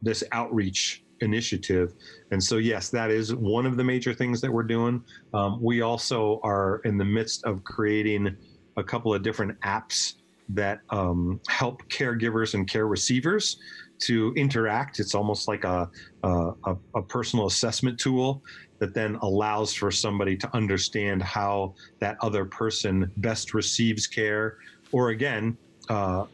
this outreach initiative. And so, yes, that is one of the major things that we're doing. We also are in the midst of creating a couple of different apps that help caregivers and care receivers to interact. It's almost like a personal assessment tool that then allows for somebody to understand how that other person best receives care, or again, how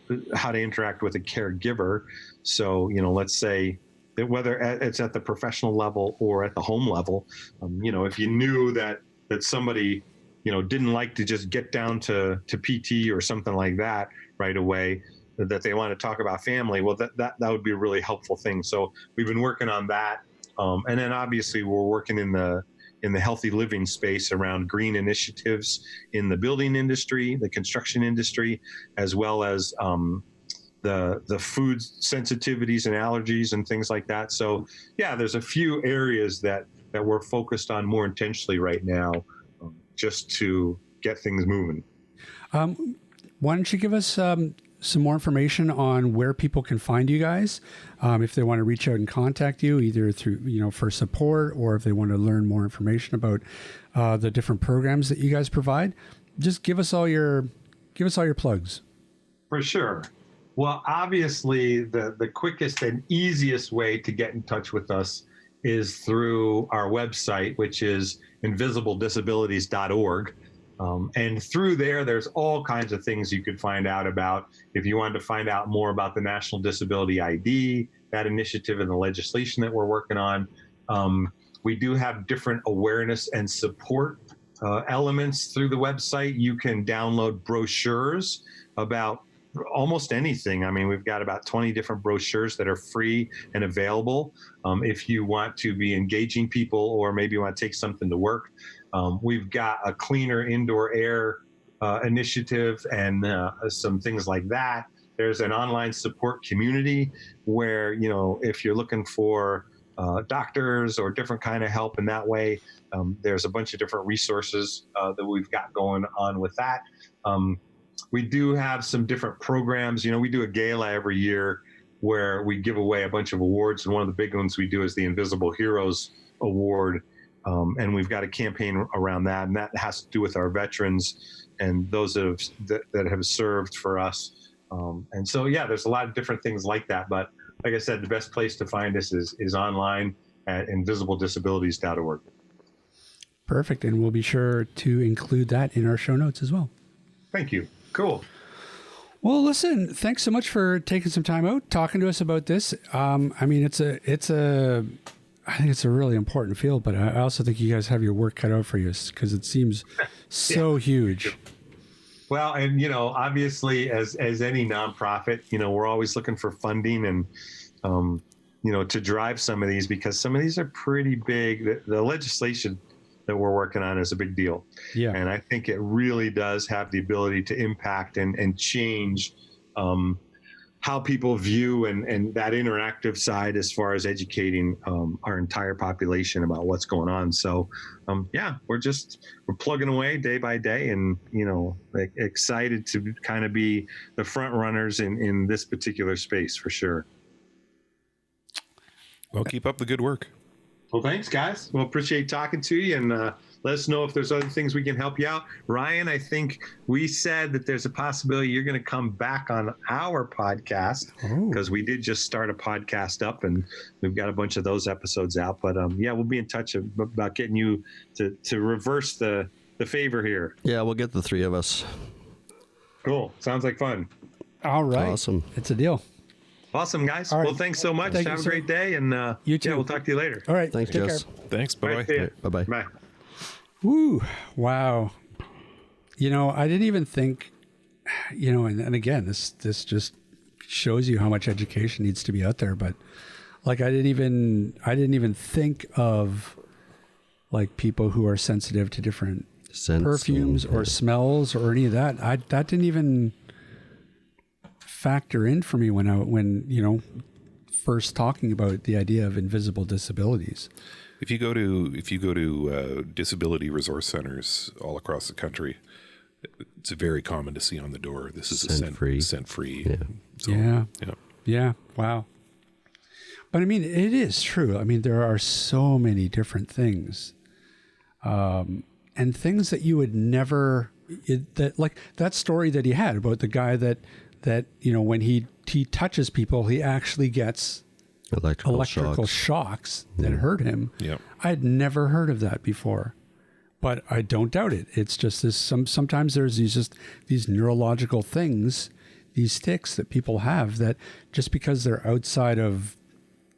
to interact with a caregiver. So, let's say that whether it's at the professional level or at the home level, if you knew that somebody, didn't like to just get down to PT or something like that right away, that they want to talk about family, well, that would be a really helpful thing. So we've been working on that. And then obviously we're working in the healthy living space around green initiatives in the building industry, the construction industry, as well as the food sensitivities and allergies and things like that. So yeah, there's a few areas that we're focused on more intentionally right now, just to get things moving. Why don't you give us some more information on where people can find you guys, if they want to reach out and contact you, either through, for support, or if they want to learn more information about the different programs that you guys provide. Just give us all your plugs. For sure. Well, obviously, the quickest and easiest way to get in touch with us is through our website, which is invisibledisabilities.org. And through there's all kinds of things you could find out about. If you wanted to find out more about the National Disability ID, that initiative and the legislation that we're working on, we do have different awareness and support elements through the website. You can download brochures about almost anything. I mean, we've got about 20 different brochures that are free and available. If you want to be engaging people, or maybe you want to take something to work, we've got a cleaner indoor air initiative and some things like that. There's an online support community where, if you're looking for doctors or different kind of help in that way, there's a bunch of different resources that we've got going on with that. We do have some different programs. We do a gala every year where we give away a bunch of awards. And one of the big ones we do is the Invisible Heroes Award. And we've got a campaign around that. And that has to do with our veterans and those that have served for us. And so, yeah, there's a lot of different things like that. But like I said, the best place to find us is online at invisibledisabilities.org. Perfect. And we'll be sure to include that in our show notes as well. Thank you. Cool. Well, listen, thanks so much for taking some time out, talking to us about this. I mean, I think it's a really important field, but I also think you guys have your work cut out for you, because it seems so huge. Well, and, obviously as any nonprofit, we're always looking for funding and, to drive some of these, because some of these are pretty big. The legislation that we're working on is a big deal. Yeah. And I think it really does have the ability to impact and change how people view and that interactive side as far as educating our entire population about what's going on. So, we're plugging away day by day, and, excited to kind of be the front runners in this particular space for sure. Well, keep up the good work. Well, thanks, guys. Well, appreciate talking to you, and let us know if there's other things we can help you out. Ryan, I think we said that there's a possibility you're going to come back on our podcast, because we did just start a podcast up, and we've got a bunch of those episodes out. But we'll be in touch about getting you to reverse the favor here. Yeah, we'll get the three of us. Cool. Sounds like fun. All right. Awesome. It's a deal. Awesome, guys. All right. Well, thanks so much. Thank Have you, a sir. great day, and you too. we'll talk to you later. All right. Thanks, Take Jess. care. Thanks. All Bye-bye. right, see ya. Bye-bye. Bye. Woo. Wow. I didn't even think, and again, this just shows you how much education needs to be out there. But like, I didn't even think of like people who are sensitive to different perfumes or smells or any of that. That didn't even factor in for me when first talking about the idea of invisible disabilities. If you go to disability resource centers all across the country, it's very common to see on the door, this is scent free. Yeah. So, Yeah. Wow. But I mean, it is true. I mean, there are so many different things, and things that you would never that story that he had about the guy that when he touches people, he actually gets electrical shocks that hurt him. Yep. I had never heard of that before, but I don't doubt it. It's just this. Sometimes there's these neurological things, these tics that people have that just because they're outside of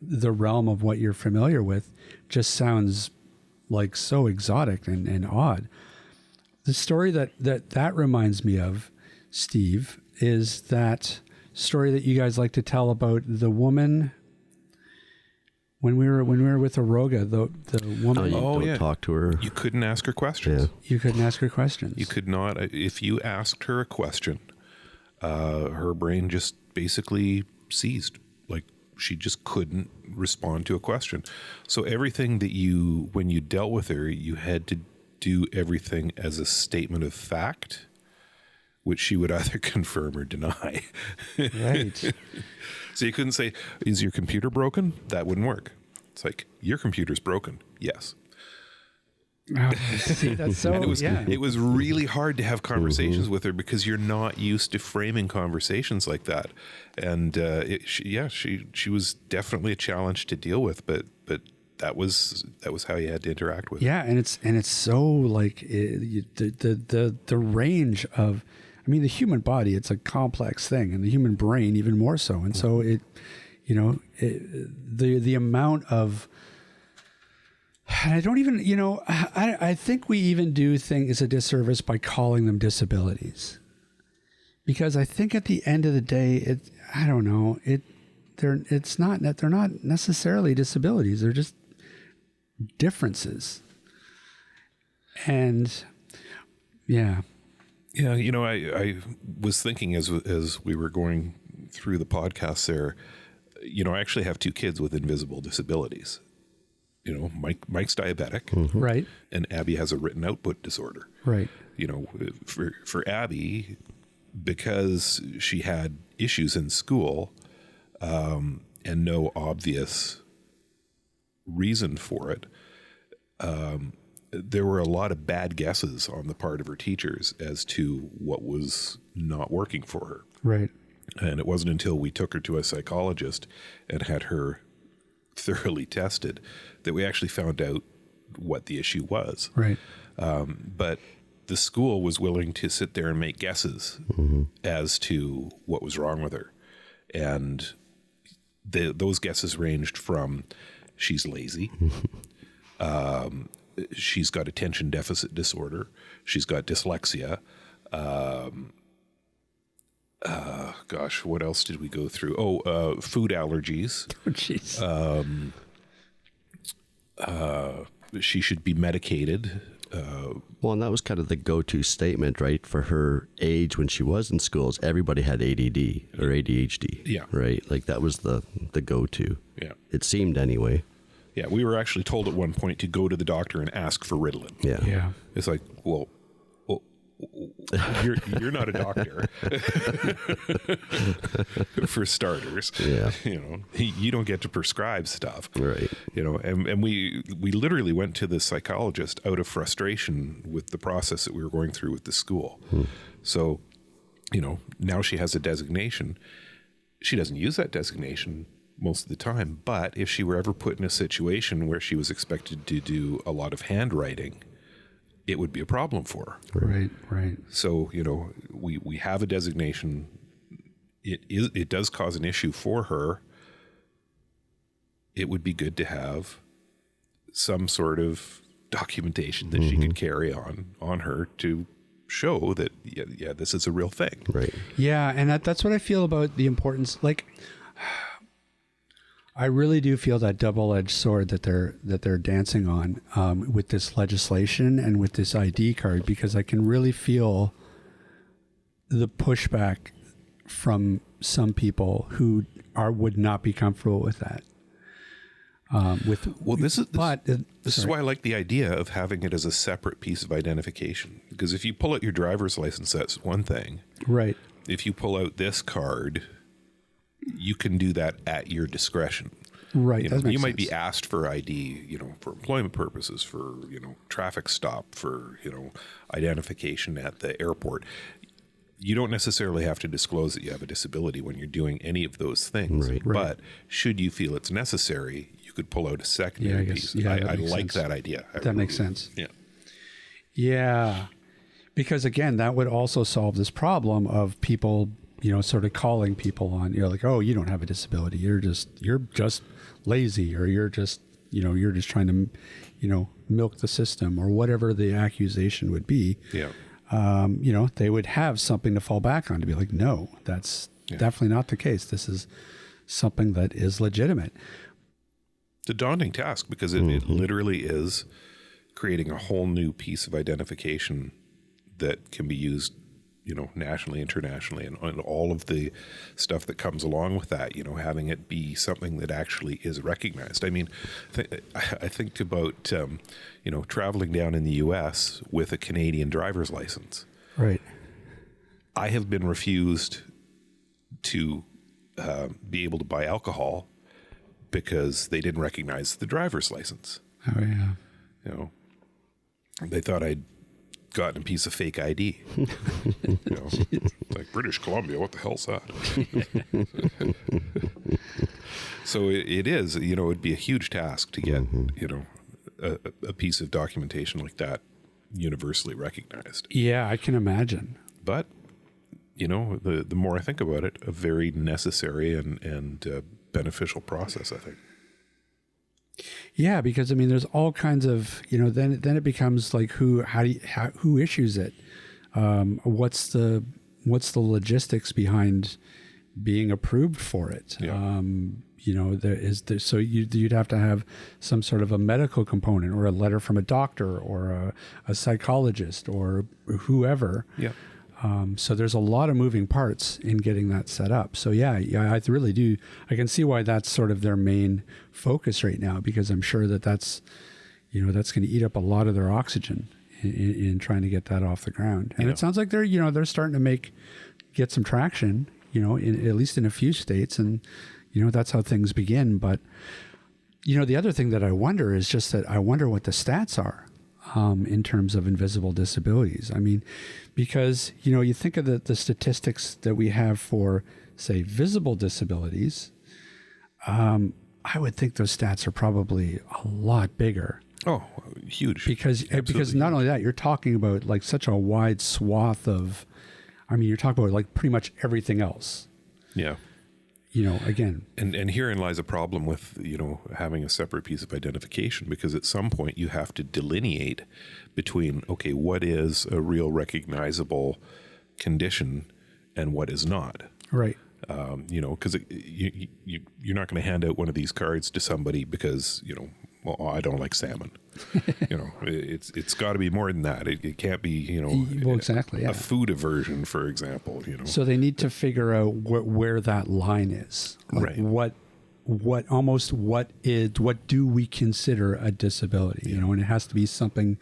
the realm of what you're familiar with, just sounds like so exotic and odd. The story that reminds me of, Steve, is that story that you guys like to tell about the woman when we were with Aroga, the woman. Don't talk to her. You couldn't ask her questions. Yeah. You couldn't ask her questions. You could not. If you asked her a question, her brain just basically seized. Like she just couldn't respond to a question. So everything that when you dealt with her, you had to do everything as a statement of fact, which she would either confirm or deny. Right. So you couldn't say, is your computer broken? That wouldn't work. It's like, your computer's broken. Yes. Oh, see, that's so, And it was really hard to have conversations with her because you're not used to framing conversations like that. And she was definitely a challenge to deal with, but that was how you had to interact with her. Yeah, and it's so like the range of, I mean, the human body, it's a complex thing, and the human brain even more so. And so the amount of, and I don't even, I think we even do things a disservice by calling them disabilities, because I think at the end of the day, they're not necessarily disabilities. They're just differences. And yeah. Yeah, I was thinking as we were going through the podcast there, I actually have 2 kids with invisible disabilities. Mike's diabetic, Right. and Abby has a written output disorder. Right. For Abby, because she had issues in school, and no obvious reason for it, there were a lot of bad guesses on the part of her teachers as to what was not working for her. Right. And it wasn't until we took her to a psychologist and had her thoroughly tested that we actually found out what the issue was. Right. But the school was willing to sit there and make guesses as to what was wrong with her. And those guesses ranged from she's lazy, she's got attention deficit disorder, she's got dyslexia. What else did we go through? Food allergies. Oh, jeez. She should be medicated. Well, and that was kind of the go-to statement, right? For her age when she was in schools, everybody had ADD or ADHD. Yeah. Right? Like that was the go-to. Yeah. It seemed anyway. Yeah, we were actually told at one point to go to the doctor and ask for Ritalin. Yeah. Yeah. It's like, well, you're not a doctor. For starters. Yeah. You don't get to prescribe stuff. Right. And we literally went to the psychologist out of frustration with the process that we were going through with the school. So, now she has a designation. She doesn't use that designation most of the time, but if she were ever put in a situation where she was expected to do a lot of handwriting, it would be a problem for her. Right. So, we have a designation. It does cause an issue for her. It would be good to have some sort of documentation that she could carry on her to show that, yeah, this is a real thing. Right. Yeah, and that's what I feel about the importance. Like, I really do feel that double-edged sword that they're dancing on with this legislation and with this ID card, because I can really feel the pushback from some people who would not be comfortable with that. This is why I like the idea of having it as a separate piece of identification, because if you pull out your driver's license, that's one thing. Right. If you pull out this card, you can do that at your discretion. Right. You know, that makes you might sense. be asked for ID, you know, for employment purposes, for, you know, traffic stop, for, you know, identification at the airport. You don't necessarily have to disclose that you have a disability when you're doing any of those things. Right. But should you feel it's necessary, you could pull out a secondary piece. that I makes like sense. that idea. That makes sense. Yeah. Yeah. Because again, that would also solve this problem of people, you know, sort of calling people on, you know, like, oh, you don't have a disability. You're just lazy, or you're just trying to, you know, milk the system, or whatever the accusation would be. Yeah. You know, they would have something to fall back on to be like, no, that's definitely not the case. This is something that is legitimate. It's a daunting task because it literally is creating a whole new piece of identification that can be used, you know, nationally, internationally, and all of the stuff that comes along with that, you know, having it be something that actually is recognized. I mean, I think about, you know, traveling down in the U.S. with a Canadian driver's license. Right. I have been refused to be able to buy alcohol because they didn't recognize the driver's license. Oh, yeah. You know, they thought I'd gotten a piece of fake ID. You know, like British Columbia, what the hell's that? So it is, you know, it'd be a huge task to get, you know, a piece of documentation like that universally recognized. Yeah, I can imagine. But, you know, the more I think about it, a very necessary and beneficial process, I think. Yeah, because I mean, there's all kinds of, you know, then it becomes like who issues it? What's the logistics behind being approved for it? Yeah. You know, so you'd have to have some sort of a medical component, or a letter from a doctor, or a psychologist, or whoever. Yeah. So there's a lot of moving parts in getting that set up. So yeah, I really do. I can see why that's sort of their main focus right now, because I'm sure that's going to eat up a lot of their oxygen in trying to get that off the ground. And it sounds like they're starting to get some traction, you know, at least in a few states, and you know, that's how things begin. But you know, the other thing that I wonder is just that I wonder what the stats are. In terms of invisible disabilities. I mean, because, you know, you think of the statistics that we have for, say, visible disabilities, I would think those stats are probably a lot bigger. Oh, huge. Because not only that, you're talking about like such a wide swath of, I mean, you're talking about like pretty much everything else. Yeah. You know, again. And herein lies a problem with, you know, having a separate piece of identification, because at some point you have to delineate between, okay, what is a real recognizable condition and what is not. Right. You know, because you're not going to hand out one of these cards to somebody because, you know, well, I don't like salmon. You know, it's got to be more than that. It can't be, you know, well, exactly, yeah. a food aversion, for example. You know, So they need to figure out where that line is. Like right. What do we consider a disability? You know, and it has to be something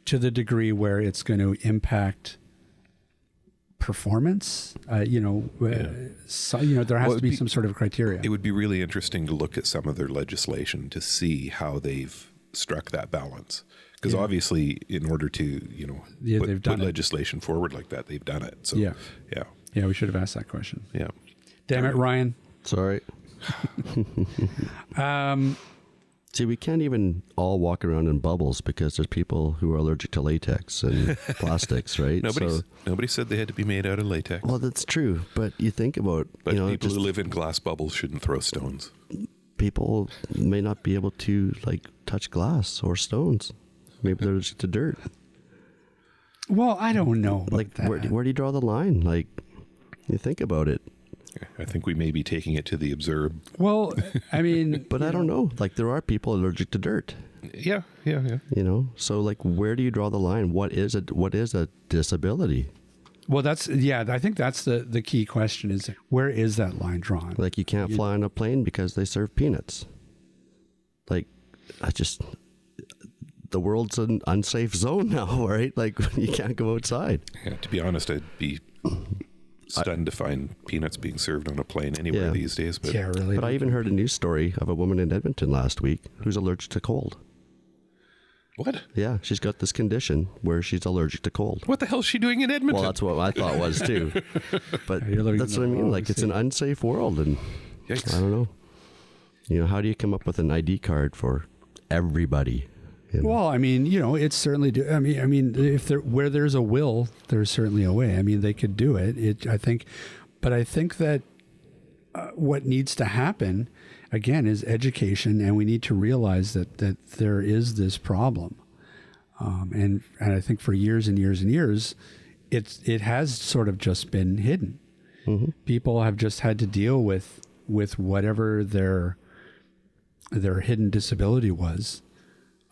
to the degree where it's going to impact performance. You know, so, you know, there has to be some sort of criteria. It would be really interesting to look at some of their legislation to see how they've struck that balance. Because obviously, in order to, you know, they've done put it. legislation forward like that, they've done it. So, Yeah. yeah. We should have asked that question. Yeah. Damn it, Ryan. Sorry. See, we can't even all walk around in bubbles because there's people who are allergic to latex and plastics, right? Nobody said they had to be made out of latex. Well, that's true. But you think about, But you know, people just who live in glass bubbles shouldn't throw stones. people may not be able to like touch glass or stones. Maybe they're allergic to dirt. Well, I don't know about Like, that. where do you draw the line? Like, you think about it. I think we may be taking it to the absurd. Well, I mean, But I don't know. Like, there are people allergic to dirt. Yeah. You know, so like, where do you draw the line? What is a disability? well, I think that's the key question is, where is that line drawn? Like, you can't fly on a plane because they serve peanuts. Like, the world's an unsafe zone now, right? Like, you can't go outside. Yeah, to be honest, I'd be Stunned to find peanuts being served on a plane anywhere these days. But Yeah, really. But I even heard a news story of a woman in Edmonton last week who's allergic to cold. what? Yeah, she's got this condition where she's allergic to cold. What the hell is she doing in Edmonton? Well, that's what I thought was too. But You're living that's in what I the mean. wrong Like, it's an city. unsafe world, and Yikes. I don't know. You know, how do you come up with an ID card for everybody? You know? Well, I mean, it's certainly do. I mean, if where there's a will, there's certainly a way. I mean, they could do it. I think that what needs to happen again is education, and we need to realize that there is this problem. And I think for years and years and years, it has sort of just been hidden. Mm-hmm. People have just had to deal with whatever their hidden disability was.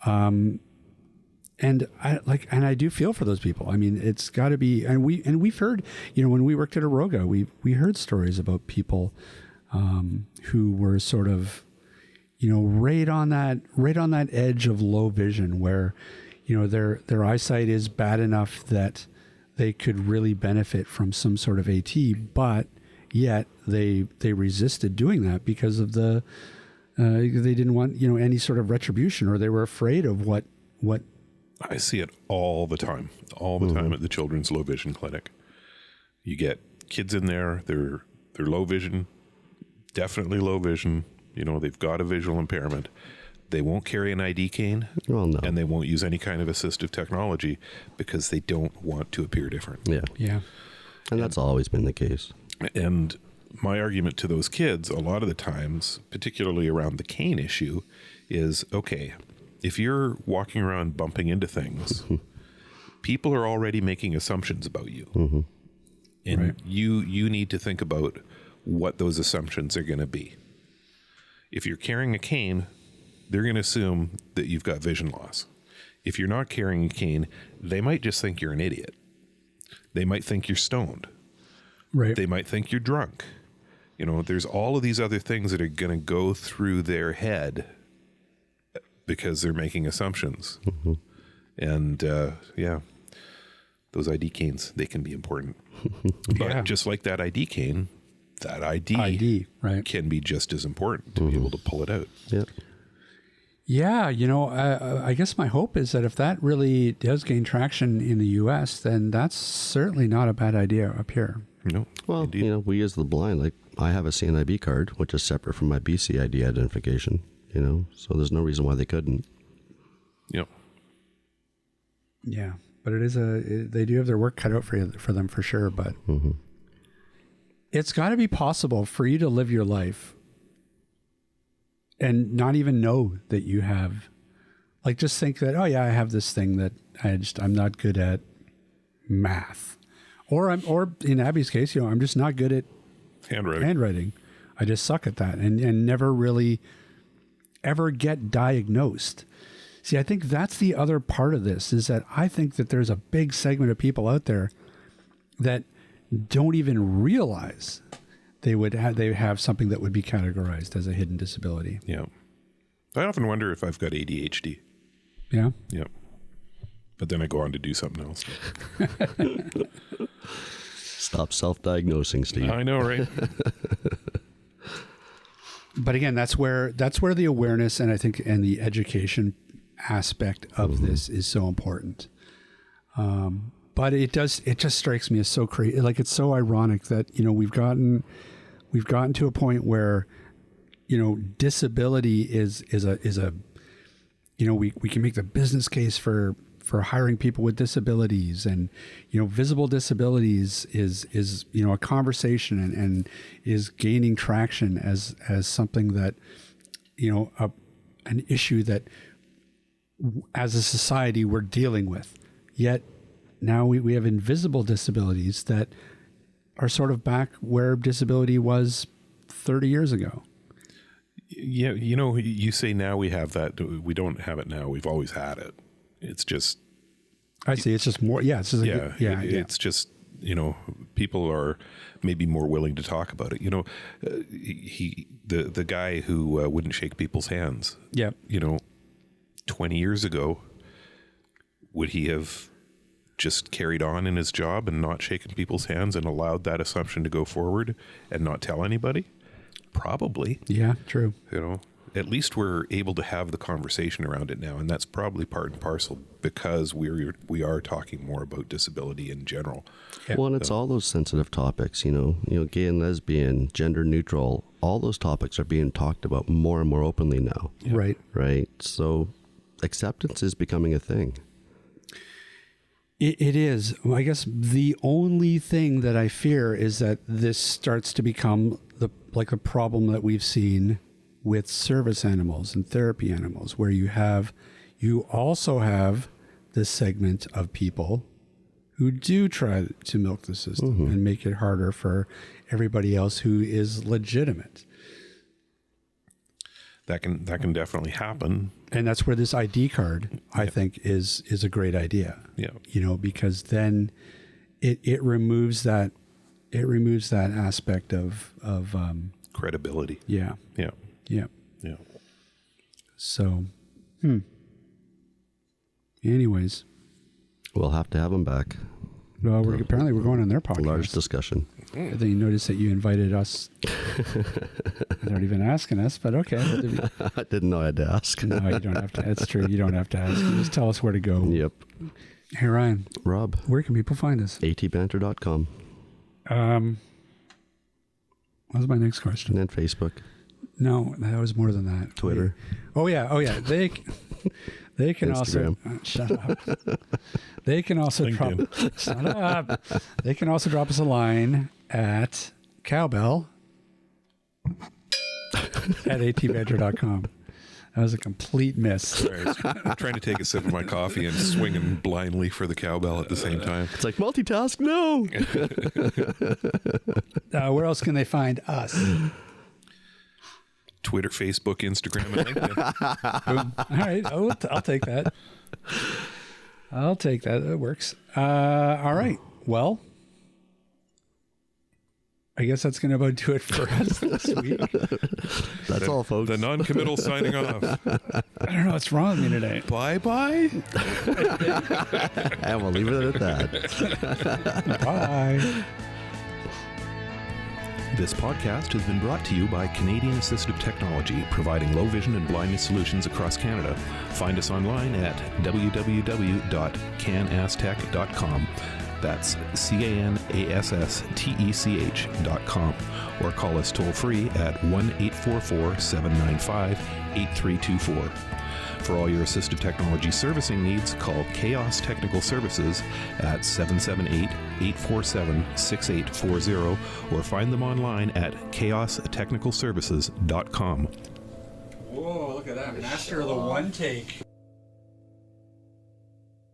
And I do feel for those people. I mean, it's got to be, and we've heard, when we worked at Aroga, we heard stories about people who were sort of, right on that edge of low vision, where, their eyesight is bad enough that they could really benefit from some sort of AT, but yet they resisted doing that because of they didn't want, any sort of retribution, or they were afraid of what. I see it all the time at the Children's Low Vision Clinic. You get kids in there, they're low vision, definitely low vision. They've got a visual impairment. They won't carry an ID cane, Well, no. and they won't use any kind of assistive technology because they don't want to appear different. Yeah. And that's always been the case. And my argument to those kids, a lot of the times, particularly around the cane issue, is, okay, if you're walking around bumping into things, people are already making assumptions about you. Mm-hmm. And Right. you need to think about what those assumptions are going to be. If you're carrying a cane, they're going to assume that you've got vision loss. If you're not carrying a cane, they might just think you're an idiot. They might think you're stoned. Right. They might think you're drunk. There's all of these other things that are going to go through their head because they're making assumptions. Mm-hmm. And those ID canes, they can be important. But just like that ID cane, that ID right. can be just as important to be able to pull it out. Yep. Yeah, I guess my hope is that if that really does gain traction in the U.S., then that's certainly not a bad idea up here. No. Well, indeed. we as the blind, like, I have a CNIB card, which is separate from my BC ID identification, so there's no reason why they couldn't. Yep. Yeah, but they do have their work cut out for them for sure. But it's got to be possible for you to live your life and not even know that you have, like, just think that, oh yeah, I have this thing that I'm not good at math, or in Abby's case, I'm just not good at handwriting. I just suck at that, and never really ever get diagnosed. See, I think that's the other part of this, is that I think that there's a big segment of people out there that don't even realize they have something that would be categorized as a hidden disability. Yeah. I often wonder if I've got ADHD. Yeah. Yep. But then I go on to do something else. Stop self-diagnosing, Steve. I know, right? But again, that's where the awareness and the education aspect of this is so important. But it just strikes me as so crazy. Like, it's so ironic that, we've gotten to a point where, disability is a we can make the business case for hiring people with disabilities, and, visible disabilities is a conversation and is gaining traction as something that, an issue that as a society we're dealing with. Yet now we have invisible disabilities that are sort of back where disability was 30 years ago. Yeah, you say now we have that. We don't have it now. We've always had it. It's just... I see. It's just more... Yeah. It's just it's just, people are maybe more willing to talk about it. The guy who wouldn't shake people's hands. Yeah. 20 years ago, would he have just carried on in his job and not shaken people's hands and allowed that assumption to go forward and not tell anybody? Probably. Yeah, true. You know, at least we're able to have the conversation around it now, and that's probably part and parcel because we are talking more about disability in general. Yeah. Well, and it's all those sensitive topics, you know, gay and lesbian, gender neutral, all those topics are being talked about more and more openly now. Right. Right. So acceptance is becoming a thing. It is. I guess the only thing that I fear is that this starts to become the problem that we've seen with service animals and therapy animals, where you also have this segment of people who do try to milk the system and make it harder for everybody else who is legitimate. That can definitely happen. And that's where this ID card, I think, is a great idea. Yeah. You know, because then it removes that aspect of Credibility. yeah. Yeah. Yeah. Yeah. So, anyways, We'll have to have them back. well, apparently we're going on their podcast. Large discussion. I think you noticed that you invited us without even asking us, but okay. I didn't know I had to ask. No, you don't have to. That's true. You don't have to ask. You just tell us where to go. Yep. Hey, Ryan, Rob, where can people find us? atbanter.com. What was my next question? And then Facebook, No, that was more than that. Twitter. Oh yeah. They can also shut up. They can also drop. Shut up. They can also drop us a line at cowbell at atbanter.com. That was a complete miss. Sorry, I'm trying to take a sip of my coffee and swinging blindly for the cowbell at the same time. It's like multitask. No. Where else can they find us? Twitter, Facebook, Instagram, and LinkedIn. Boom. All right. I'll take that. I'll take that. That works. All right. Well, I guess that's going to about do it for us this week. That's all, folks. The non-committal signing off. I don't know what's wrong with me today. Bye-bye. And we'll leave it at that. Bye. This podcast has been brought to you by Canadian Assistive Technology, providing low vision and blindness solutions across Canada. Find us online at www.canastech.com. That's CANASSTECH.com. Or call us toll free at 1-844-795-8324. For all your assistive technology servicing needs, call Chaos Technical Services at 778-847-6840 or find them online at chaostechnicalservices.com. Whoa, look at that. Master of the one take.